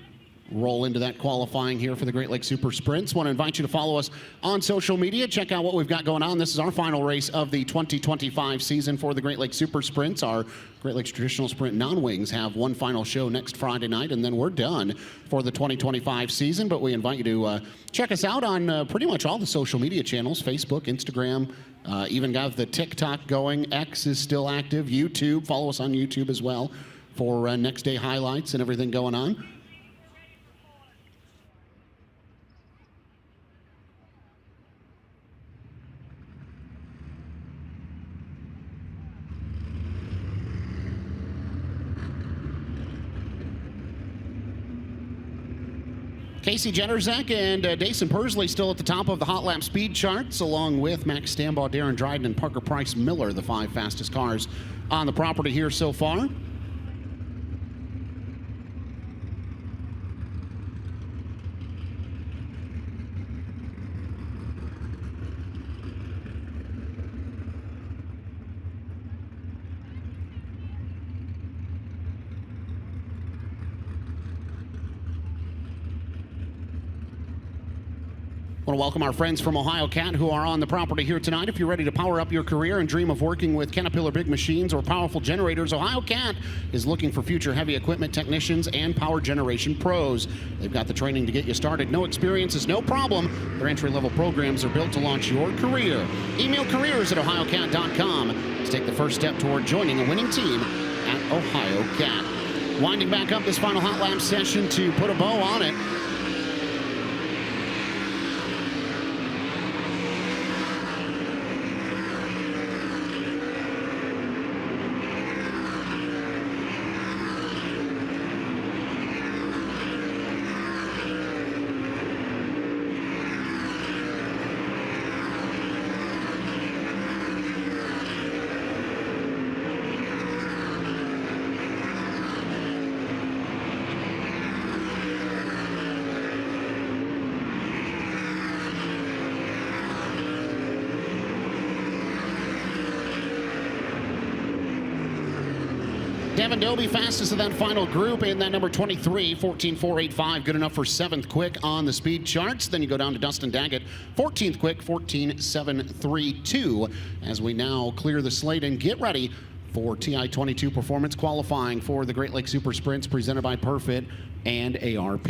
roll into that qualifying here for the Great Lakes Super Sprints. Want to invite you to follow us on social media. Check out what we've got going on. This is our final race of the 2025 season for the Great Lakes Super Sprints. Our Great Lakes Traditional Sprint non-wings have one final show next Friday night, and then we're done for the 2025 season. But we invite you to check us out on pretty much all the social media channels, Facebook, Instagram, even got the TikTok going. X is still active. YouTube, follow us on YouTube as well for next day highlights and everything going on. Casey Jennerzak and Dason Persley still at the top of the hot lap speed charts, along with Max Stambaugh, Darren Dryden, and Parker Price Miller, the 5 fastest cars on the property here so far. I want to welcome our friends from Ohio Cat who are on the property here tonight. If you're ready to power up your career and dream of working with Caterpillar big machines or powerful generators, Ohio Cat is looking for future heavy equipment technicians and power generation pros. They've got the training to get you started. No experience is no problem. Their entry-level programs are built to launch your career. Email careers@ohiocat.com to take the first step toward joining a winning team at Ohio Cat. Winding back up this final hot lap session to put a bow on it. Devin Dobie fastest of that final group in that number 23, 14.485, good enough for 7th quick on the speed charts. Then you go down to Dustin Daggett, 14th quick, 14.732, as we now clear the slate and get ready for TI-22 performance qualifying for the Great Lakes Super Sprints presented by Perfit and ARP.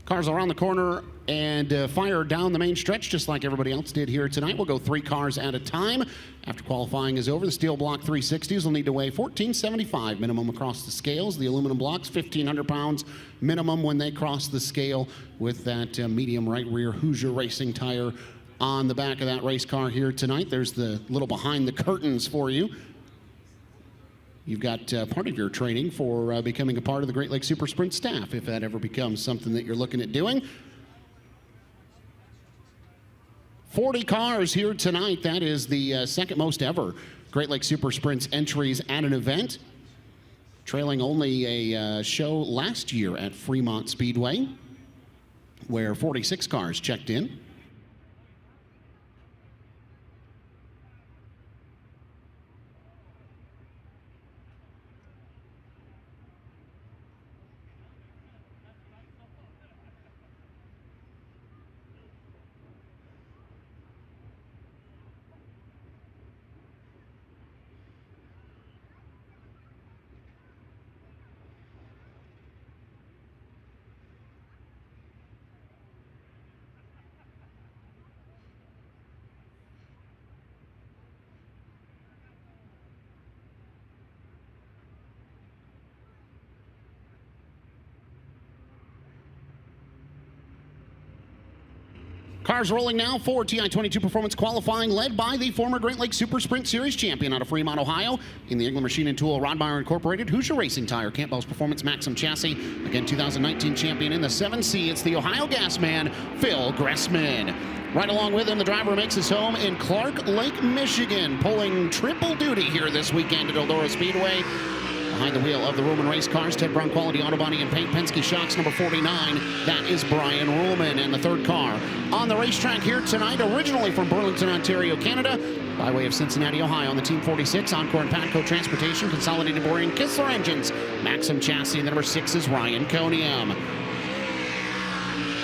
Cars around the corner and fire down the main stretch just like everybody else did here tonight. We'll go 3 cars at a time. After qualifying is over, the steel block 360s will need to weigh 1475 minimum across the scales. The aluminum blocks 1,500 pounds minimum when they cross the scale, with that medium right rear Hoosier Racing tire on the back of that race car here tonight. There's the little behind the curtains for you. You've got part of your training for becoming a part of the Great Lakes Super Sprint staff, if that ever becomes something that you're looking at doing. 40 cars here tonight. That is the second most ever Great Lakes Super Sprints entries at an event, trailing only a show last year at Fremont Speedway, where 46 cars checked in. Cars rolling now for TI-22 Performance qualifying, led by the former Great Lakes Super Sprint Series champion out of Fremont, Ohio, in the England Machine and Tool Rodmeyer Incorporated Hoosier Racing tire, Campbell's Performance Maxim chassis. Again, 2019 champion in the 7C. It's the Ohio gas man, Phil Gressman. Right along with him, the driver makes his home in Clark Lake, Michigan, pulling triple duty here this weekend at Eldora Speedway. Behind the wheel of the Ruhlman race cars, Ted Brown Quality Auto Body and Paint, Penske Shocks number 49. That is Brian Ruhlman. And the third car on the racetrack here tonight, originally from Burlington, Ontario, Canada, by way of Cincinnati, Ohio, on the Team 46, Encore and Patco Transportation, Consolidated Boring, Kistler Engines, Maxim Chassis, and the number 6 is Ryan Coniam.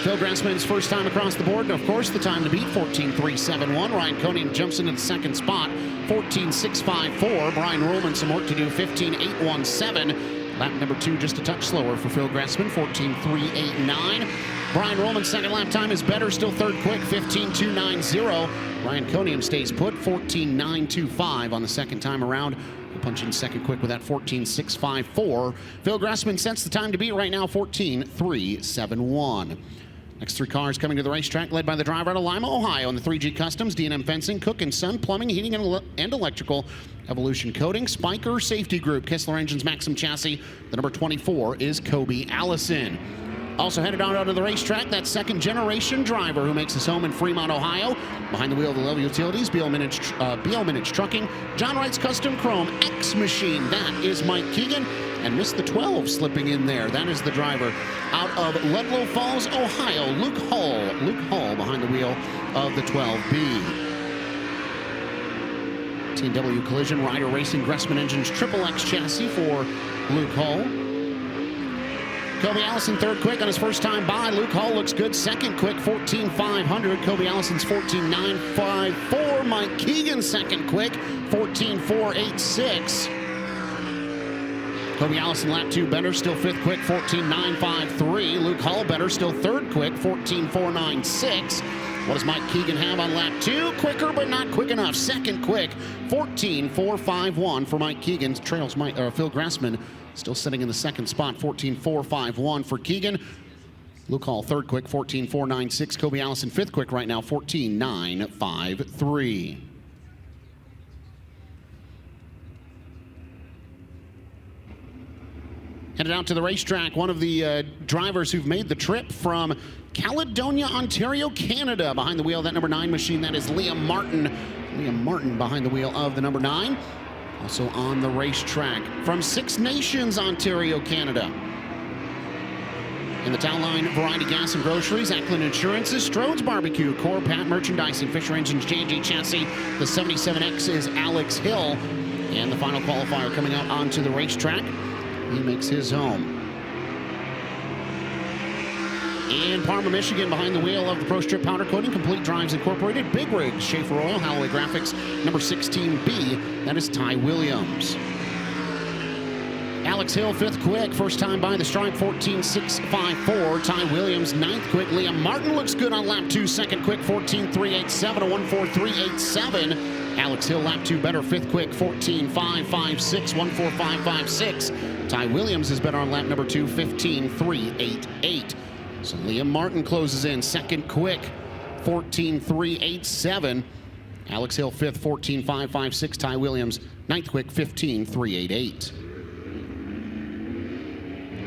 Phil Gressman's first time across the board, and of course the time to beat, 14.371. Ryan Coniam jumps into the second spot, 14.654. Brian Ruhlman some work to do, 15.817. Lap number 2 just a touch slower for Phil Gressman, 14.389. Brian Ruhlman's second lap time is better, still third quick, 15.290. Ryan Coniam stays put, 14.925 on the second time around. Punching second quick with that 14.654. Phil Gressman sets the time to beat right now, 14.371. Next 3 cars coming to the racetrack, led by the driver out of Lima, Ohio, in the 3G Customs, D&M Fencing, Cook & Son, Plumbing, Heating, and Electrical, Evolution Coating, Spiker Safety Group, Kistler Engines, Maxim Chassis. The number 24 is Kobe Allison. Also headed out onto the racetrack, that second-generation driver who makes his home in Fremont, Ohio. Behind the wheel of the Level Utilities, BL Minich Trucking, John Wright's Custom Chrome X Machine. That is Mike Keegan. And missed the 12 slipping in there. That is the driver out of Ludlow Falls, Ohio, Luke Hull. Luke Hull behind the wheel of the 12B. T&W Collision, Ryder Racing, Gressman Engines, Triple X chassis for Luke Hull. Kobe Allison third quick on his first time by. Luke Hull looks good second quick, 14.500. Kobe Allison's 14.954. Mike Keegan second quick, 14.486. Kobe Allison lap 2 better, still fifth quick, 14.953. Luke Hull better, still third quick, 14.496. What does Mike Keegan have on lap 2? Quicker, but not quick enough. Second quick, 14.451 for Mike Keegan. Trails Phil Gressman still sitting in the second spot, 14.451 for Keegan. Luke Hull third quick, 14.496. Kobe Allison fifth quick right now, 14.953. Headed out to the racetrack, one of the drivers who've made the trip from Caledonia, Ontario, Canada. Behind the wheel of that number 9 machine, that is Liam Martin. Liam Martin behind the wheel of the number 9. Also on the racetrack from Six Nations, Ontario, Canada. In the town line, Variety Gas and Groceries, Ackland Insurances, Strode's Barbecue, Core Pat Merchandising, Fisher Engines, J&J Chassis. The 77X is Alex Hill. And the final qualifier coming out onto the racetrack. He makes his home in Parma, Michigan, behind the wheel of the Pro Strip Powder Coating, Complete Drives Incorporated, Big Rigs, Schaefer Oil, Holloway Graphics, number 16B, that is Ty Williams. Alex Hill, 5th quick. First time by the stripe, 14.654. Ty Williams, 9th quick. Liam Martin looks good on lap 2. 2nd quick, 14.387. A 1.4387. Alex Hill, lap 2 better. 5th quick, 14.556. 1.4556. Ty Williams is better on lap number 2, 15.388. So Liam Martin closes in. 2nd quick, 14.387. Alex Hill, 5th, 14.556. Ty Williams, 9th quick, 15.388.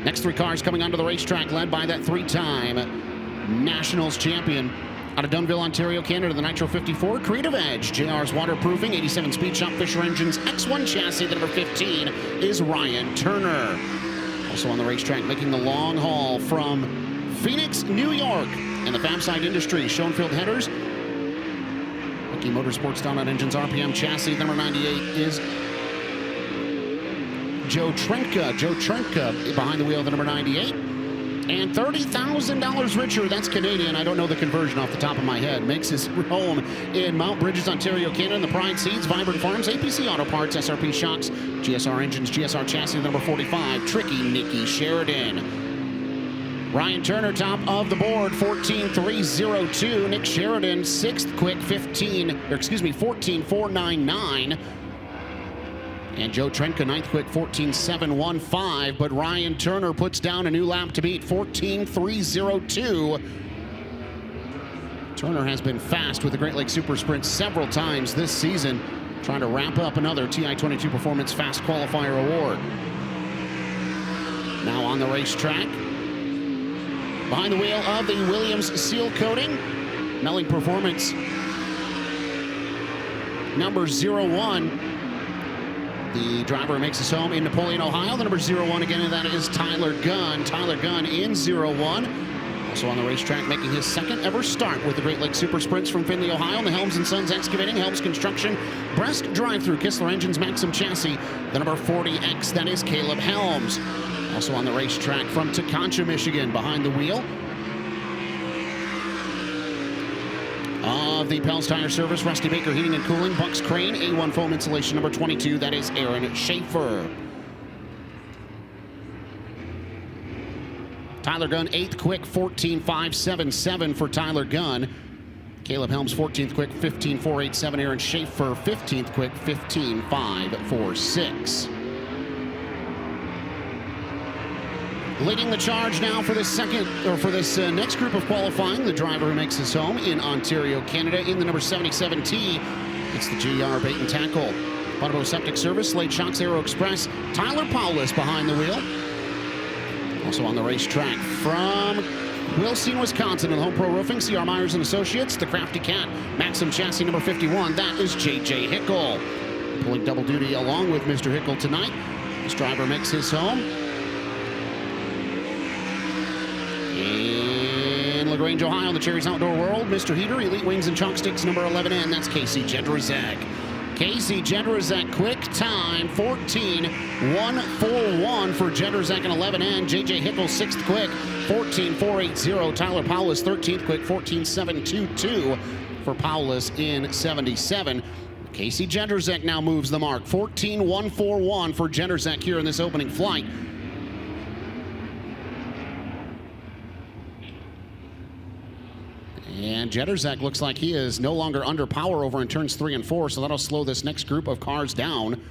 Next 3 cars coming onto the racetrack, led by that 3-time Nationals champion out of Dunnville, Ontario, Canada, the Nitro 54 Creative Edge. JR's waterproofing, 87 Speed Shop Fisher Engines X1 chassis. The number 15 is Ryan Turner. Also on the racetrack, making the long haul from Phoenix, New York, and the Fabside Industries Schoenfield headers. Mickey Motorsports Down on Engines RPM chassis. The number 98 is Joe Trenka. Joe Trenka behind the wheel of the number 98. And $30,000 richer, that's Canadian. I don't know the conversion off the top of my head. Makes his home in Mount Bridges, Ontario, Canada. The Pride Seeds, Vibrant Farms, APC Auto Parts, SRP Shocks, GSR Engines, GSR Chassis, the number 45, Tricky Nicky Sheridan. Ryan Turner, top of the board, 14.302. Nick Sheridan, 6th quick, 14.499. And Joe Trenka, 9th quick, 14.715. But Ryan Turner puts down a new lap to beat, 14.302. Turner has been fast with the Great Lakes Super Sprint several times this season, trying to wrap up another TI-22 Performance Fast Qualifier Award. Now on the racetrack, behind the wheel of the Williams seal coating, Melling Performance, number 01. The driver makes his home in Napoleon, Ohio. The number 01 again, and that is Tyler Gunn. Tyler Gunn in 01. Also on the racetrack, making his 2nd ever start with the Great Lakes Super Sprints from Findlay, Ohio. The Helms & Sons Excavating, Helms Construction, Breast Drive-Thru, Kistler Engines, Maxim Chassis. The number 40X, that is Caleb Helms. Also on the racetrack from Teconcha, Michigan, behind the wheel of the Pels Tire Service, Rusty Baker Heating and Cooling, Bucks Crane, A1 Foam Insulation, number 22, that is Aaron Schaefer. Tyler Gunn, 8th quick, 14.577 for Tyler Gunn. Caleb Helms, 14th quick, 15.487. Aaron Schaefer, 15th quick, 15.546. Leading the charge now for this next group of qualifying, the driver who makes his home in Ontario, Canada, in the number 77T. It's the GR Bait and Tackle. Bonneville Septic Service, Slade Shocks, Aero Express, Tyler Paulus behind the wheel. Also on the racetrack from Wilson, Wisconsin, and Home Pro Roofing, CR Myers and Associates, the Crafty Cat, Maxim Chassis number 51. That is JJ Hickle. Pulling double duty along with Mr. Hickle tonight. This driver makes his home in LaGrange, Ohio, the Cherries Outdoor World. Mr. Heater, Elite Wings and Chalksticks, number 11N. That's Casey Jedrzak. Casey Jedrzak, quick time, 14.141 for Jedrzak and 11N. JJ Hickle, 6th quick, 14.480. Tyler Paulus, 13th quick, 14.722 for Paulus in 77. Casey Jedrzak now moves the mark, 14.141 for Jedrzak here in this opening flight. And Jedrzak looks like he is no longer under power over in turns 3 and 4, so that'll slow this next group of cars down.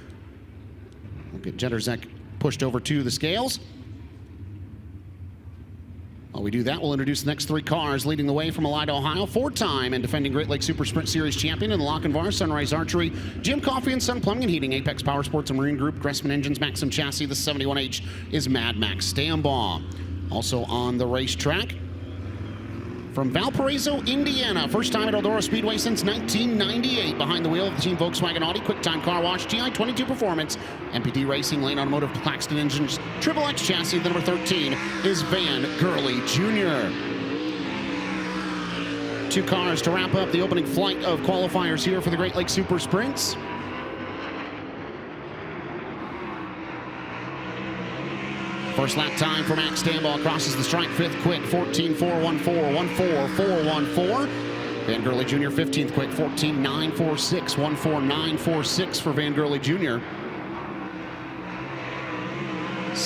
We'll get Jedrzak pushed over to the scales. While we do that, we'll introduce the next 3 cars. Leading the way from Elida, Ohio, 4-time and defending Great Lakes Super Sprint Series champion in the Lochinvar, Sunrise Archery, Jim Coffey and Sun Plumbing and Heating, Apex Power Sports and Marine Group, Gressman Engines, Maxim Chassis. The 71H is Mad Max Stambaugh. Also on the racetrack, from Valparaiso, Indiana, first time at Eldora Speedway since 1998. Behind the wheel of the Team Volkswagen Audi Quick Time Car Wash, TI-22 Performance, MPD Racing, Lane Automotive, Claxton Engines, Triple X Chassis. The number 13 is Van Gurley Jr. 2 cars to wrap up the opening flight of qualifiers here for the Great Lakes Super Sprints. First lap time for Max Stambaugh, crosses the stripe, 5th quick, 14.414, 14414. Van Gurley Jr., 15th quick, 14.946, 14946 for Van Gurley Jr.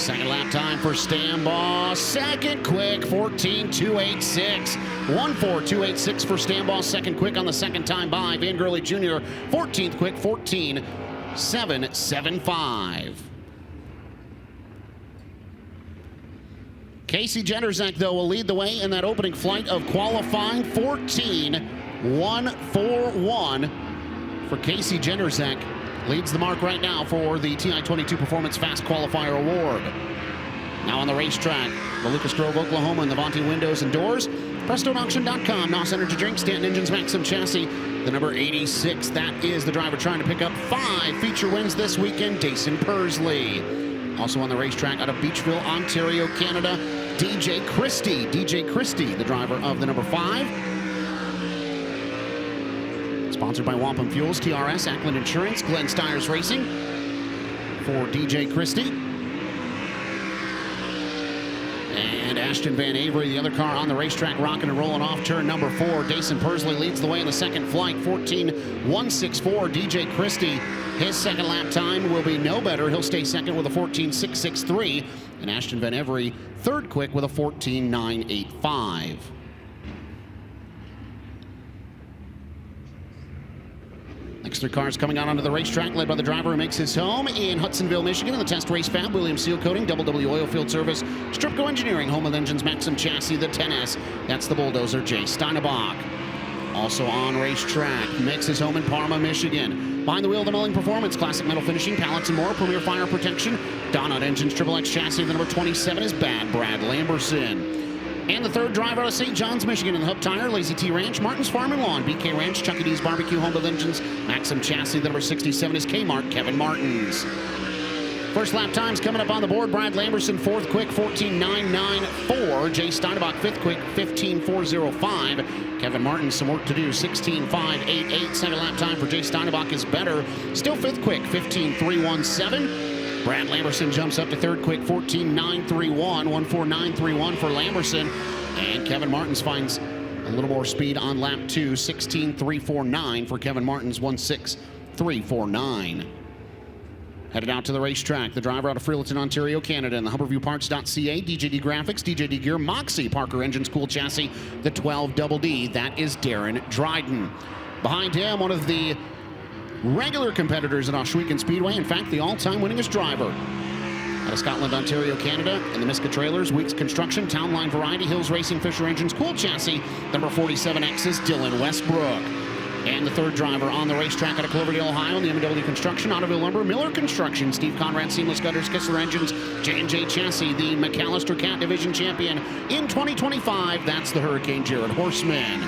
Second lap time for Stambaugh. Second quick, 14.286. 1.4286 for Stambaugh. Second quick on the second time by. Van Gurley Jr. 14th quick, 14.775. Casey Jenderzak, though, will lead the way in that opening flight of qualifying. 14.141 for Casey Jenderzak. Leads the mark right now for the TI-22 Performance Fast Qualifier Award. Now on the racetrack, the Lucas Grove, Oklahoma, and the Vonti Windows and Doors. PrestoneAuction.com, NOS Energy Drink, Stanton Engines, Maxim Chassis, the number 86. That is the driver trying to pick up 5 feature wins this weekend, Dason Pursley. Also on the racetrack out of Beachville, Ontario, Canada, DJ Christie. DJ Christie, the driver of the number 5. Sponsored by Wampum Fuels, TRS, Ackland Insurance, Glenn Stiers Racing for DJ Christie. And Ashton Van Avery, the other car on the racetrack, rocking and rolling off turn number 4. Dason Pursley leads the way in the second flight, 14.164. DJ Christie, his second lap time will be no better. He'll stay second with a 14.663. And Ashton Van Avery, third quick with a 14.985. Next 3 cars coming out onto the racetrack, led by the driver who makes his home in Hudsonville, Michigan, in the Test Race Fab, Williams Seal Coating, Double W Oil Field Service, Stripco Engineering, Home of Engines, Maxim Chassis, the 10S. That's the bulldozer, Jay Steinebach. Also on racetrack, makes his home in Parma, Michigan. Behind the wheel, the Milling Performance, Classic Metal Finishing, Pallets and More, Premier Fire Protection, Donut Engines, Triple X Chassis, the number 27 is Bad Brad Lamberson. And the third driver out of St. John's, Michigan, in the Hub Tire, Lazy T Ranch, Martin's Farm and Lawn, BK Ranch, Chucky D's Barbecue, Home of Engines, Maxim Chassis, the number 67 is Kmart, Kevin Martins. First lap times coming up on the board. Brad Lamberson, 4th quick, 14.994. Jay Steinebach, 5th quick, 15.405. Kevin Martin, some work to do, 16.588. Second lap time for Jay Steinebach is better. Still 5th quick, 15.317. Brad Lamberson jumps up to 3rd quick, 14.931. 1.4931 for Lamberson. And Kevin Martins finds a little more speed on lap 2, 16.349 for Kevin Martins, 1.6349. Headed out to the racetrack, the driver out of Freelanton, Ontario, Canada, in the HumberviewParts.ca, DJD Graphics, DJD Gear, Moxie, Parker Engines, Cool Chassis, the 12 Double D. That is Darren Dryden. Behind him, one of the regular competitors at Ohsweken Speedway, in fact, the all-time winningest driver. Out of Scotland, Ontario, Canada, in the Miska Trailers, Weeks Construction, Town Line Variety, Hills Racing, Fisher Engines, Cool Chassis, number 47X is Dylan Westbrook. And the third driver on the racetrack out of Cloverdale, Ohio, in the M&W Construction, Ottoville Lumber, Miller Construction, Steve Conrad, Seamless Gutters, Kistler Engines, J&J Chassis, the McAllister Cat Division champion in 2025. That's the Hurricane Jared Horseman.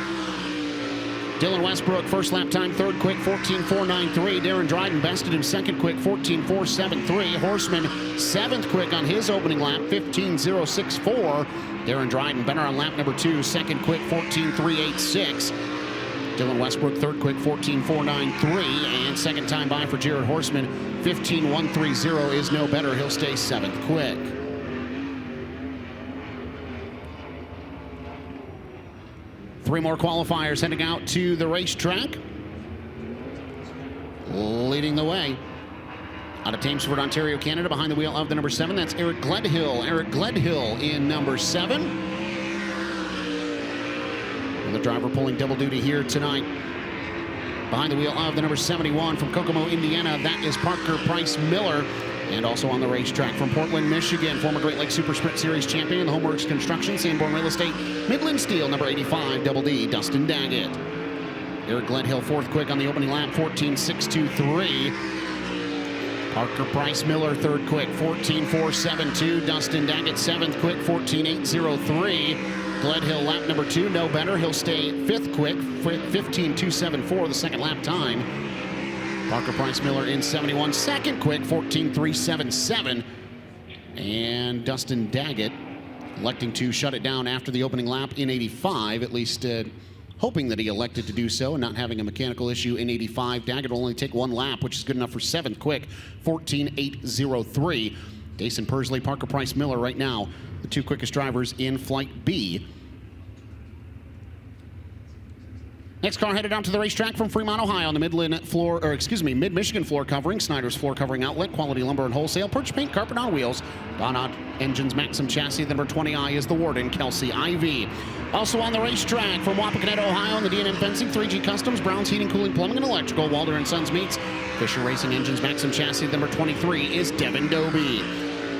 Dylan Westbrook, first lap time, 3rd quick, 14.493. Darren Dryden bested him 2nd quick, 14.473. Horseman, 7th quick on his opening lap, 15.064. Darren Dryden better on lap number 2, 2nd quick, 14.386. Dylan Westbrook, 3rd quick, 14.493. And second time by for Jared Horseman, 15.130 is no better. He'll stay 7th quick. Three more qualifiers heading out to the racetrack. Leading the way out of Thamesford, Ontario, Canada, behind the wheel of the number 7. That's Eric Gledhill. Eric Gledhill in number 7. And the driver pulling double duty here tonight. Behind the wheel of the number 71 from Kokomo, Indiana, that is Parker Price Miller. And also on the racetrack from Portland, Michigan, former Great Lakes Super Sprint Series champion, the Homeworks Construction, Sanborn Real Estate, Midland Steel, number 85, Double D, Dustin Daggett. Eric Gledhill, 4th quick on the opening lap, 14.623. Parker Price Miller, 3rd quick, 14.472. Dustin Daggett, 7th quick, 14.803. Gledhill, lap number 2, no better. He'll stay 5th quick, 15.274, the second lap time. Parker Price Miller in 71, 2nd quick, 14.377. And Dustin Daggett electing to shut it down after the opening lap in 85, at least hoping that he elected to do so and not having a mechanical issue in 85. Daggett will only take 1 lap, which is good enough for 7th quick, 14.803. Dason Pursley, Parker Price Miller right now, the 2 quickest drivers in Flight B. Next car headed out to the racetrack from Fremont, Ohio on the Mid-Michigan floor covering, Snyder's floor covering outlet, Quality Lumber and Wholesale, Perch Paint, Carpet on Wheels, Donut Engines, Maxim Chassis. The number 20i is the Warden, Kelsey Ivy. Also on the racetrack from Wapakoneta, Ohio on the D&M Fencing, 3G Customs, Brown's Heating, Cooling, Plumbing, and Electrical, Walder and Sons Meats, Fisher Racing Engines, Maxim Chassis. The number 23 is Devin Doby.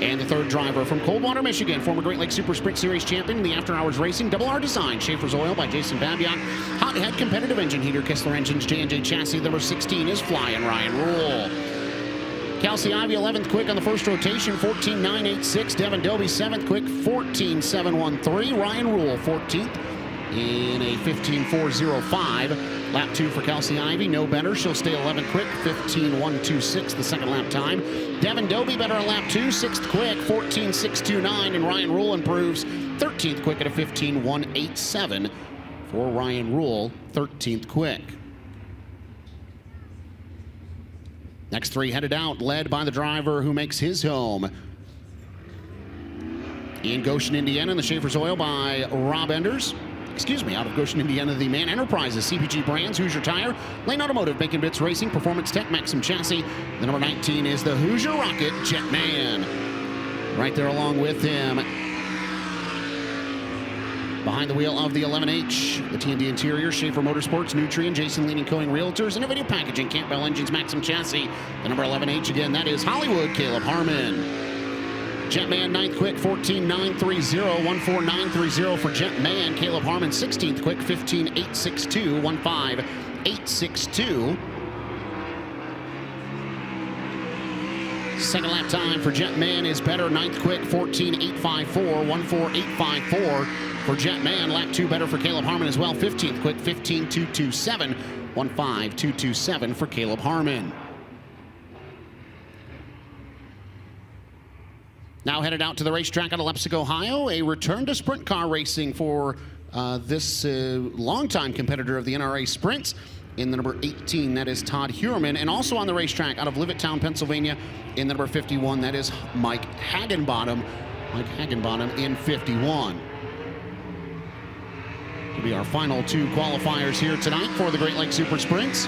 And the third driver from Coldwater, Michigan, former Great Lakes Super Sprint Series champion in the After Hours Racing, Double R Design, Schaefer's Oil by Jason Babiak, Hot Head Competitive Engine Heater, Kistler Engines, J&J Chassis. Number 16 is Flying Ryan Rule. Kelsey Ivy 11th quick on the first rotation, 14.986. Devin Doby 7th quick, 14.713. Ryan Rule 14th in a 15.405. Lap 2 for Kelsey Ivy, no better. She'll stay 11th quick, 15.126 the second lap time. Devin Doby better on lap 2, 6th quick, 14.629. And Ryan Rule improves 13th quick at a 15.187 for Ryan Rule, 13th quick. Next three headed out, led by the driver who makes his home in Goshen, Indiana, in the Schaefer's Oil by Rob Enders. Out of Goshen, Indiana, the Man Enterprises, CPG Brands, Hoosier Tire, Lane Automotive, Bacon Bits Racing, Performance Tech, Maxim Chassis. The number 19 is the Hoosier Rocket, Jetman. Right there along with him. Behind the wheel of the 11H, the TND Interior, Schaefer Motorsports, Nutrien, Jason Leaning Coing Realtors, Innovative Packaging, Campbell Engines, Maxim Chassis. The number 11H again, that is Hollywood, Caleb Harmon. Jetman 9th quick, 14.930, 14930 for Jetman. Caleb Harmon 16th quick, 15.862, 15.862. Second lap time for Jetman is better, 9th quick, 14.854, 14854 for Jetman. Lap 2 better for Caleb Harmon as well, 15th quick, 15.227, 15.227 for Caleb Harmon. Now headed out to the racetrack out of Leipzig, Ohio, a return to sprint car racing for this longtime competitor of the NRA Sprints in the number 18, that is Todd Heuerman. And also on the racetrack out of Levittown, Pennsylvania, in the number 51, that is Mike Hagenbottom. Mike Hagenbottom in 51. Will be our final two qualifiers here tonight for the Great Lakes Super Sprints.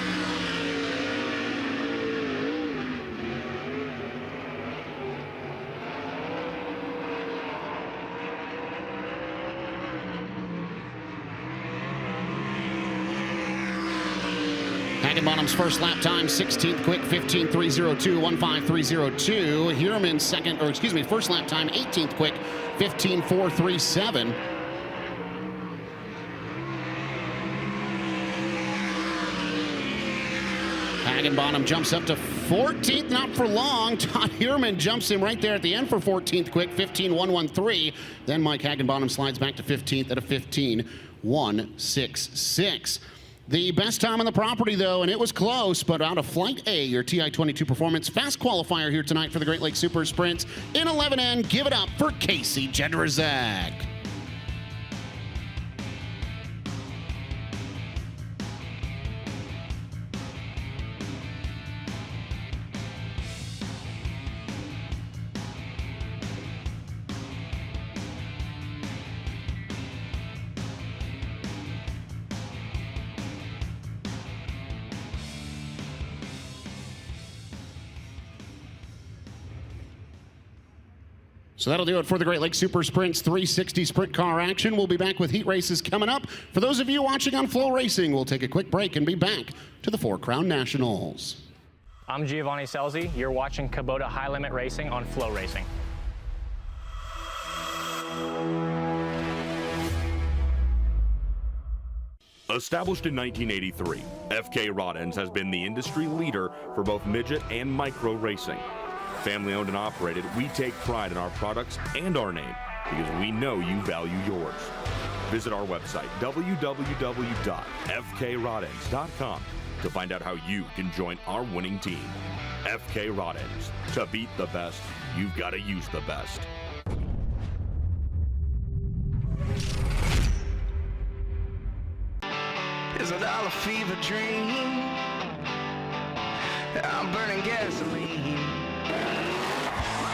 Hagenbottom's first lap time, 16th quick, 15.302, 15.302. Heuerman's first lap time, 18th quick, 15.437. Hagenbottom jumps up to 14th, not for long. Todd Heuerman jumps him right there at the end for 14th quick, 15.113. Then Mike Hagenbottom slides back to 15th at a 15.166. The best time on the property, though, and it was close, but out of Flight A, your TI-22 Performance fast qualifier here tonight for the Great Lakes Super Sprints. In 11N, give it up for Casey Jedrzak. So that'll do it for the Great Lakes Super Sprints 360 sprint car action. We'll be back with heat races coming up. For those of you watching on FloRacing, we'll take a quick break and be back to the Four Crown Nationals. I'm Giovanni Selzi. You're watching Kubota High Limit Racing on FloRacing. Established in 1983, FK Rod Ends has been the industry leader for both midget and micro racing. Family owned and operated, we take pride in our products and our name because we know you value yours. Visit our website, www.fkrodends.com, to find out how you can join our winning team. FK Rod Ends. To beat the best, you've got to use the best. Is it all a fever dream? I'm burning gasoline.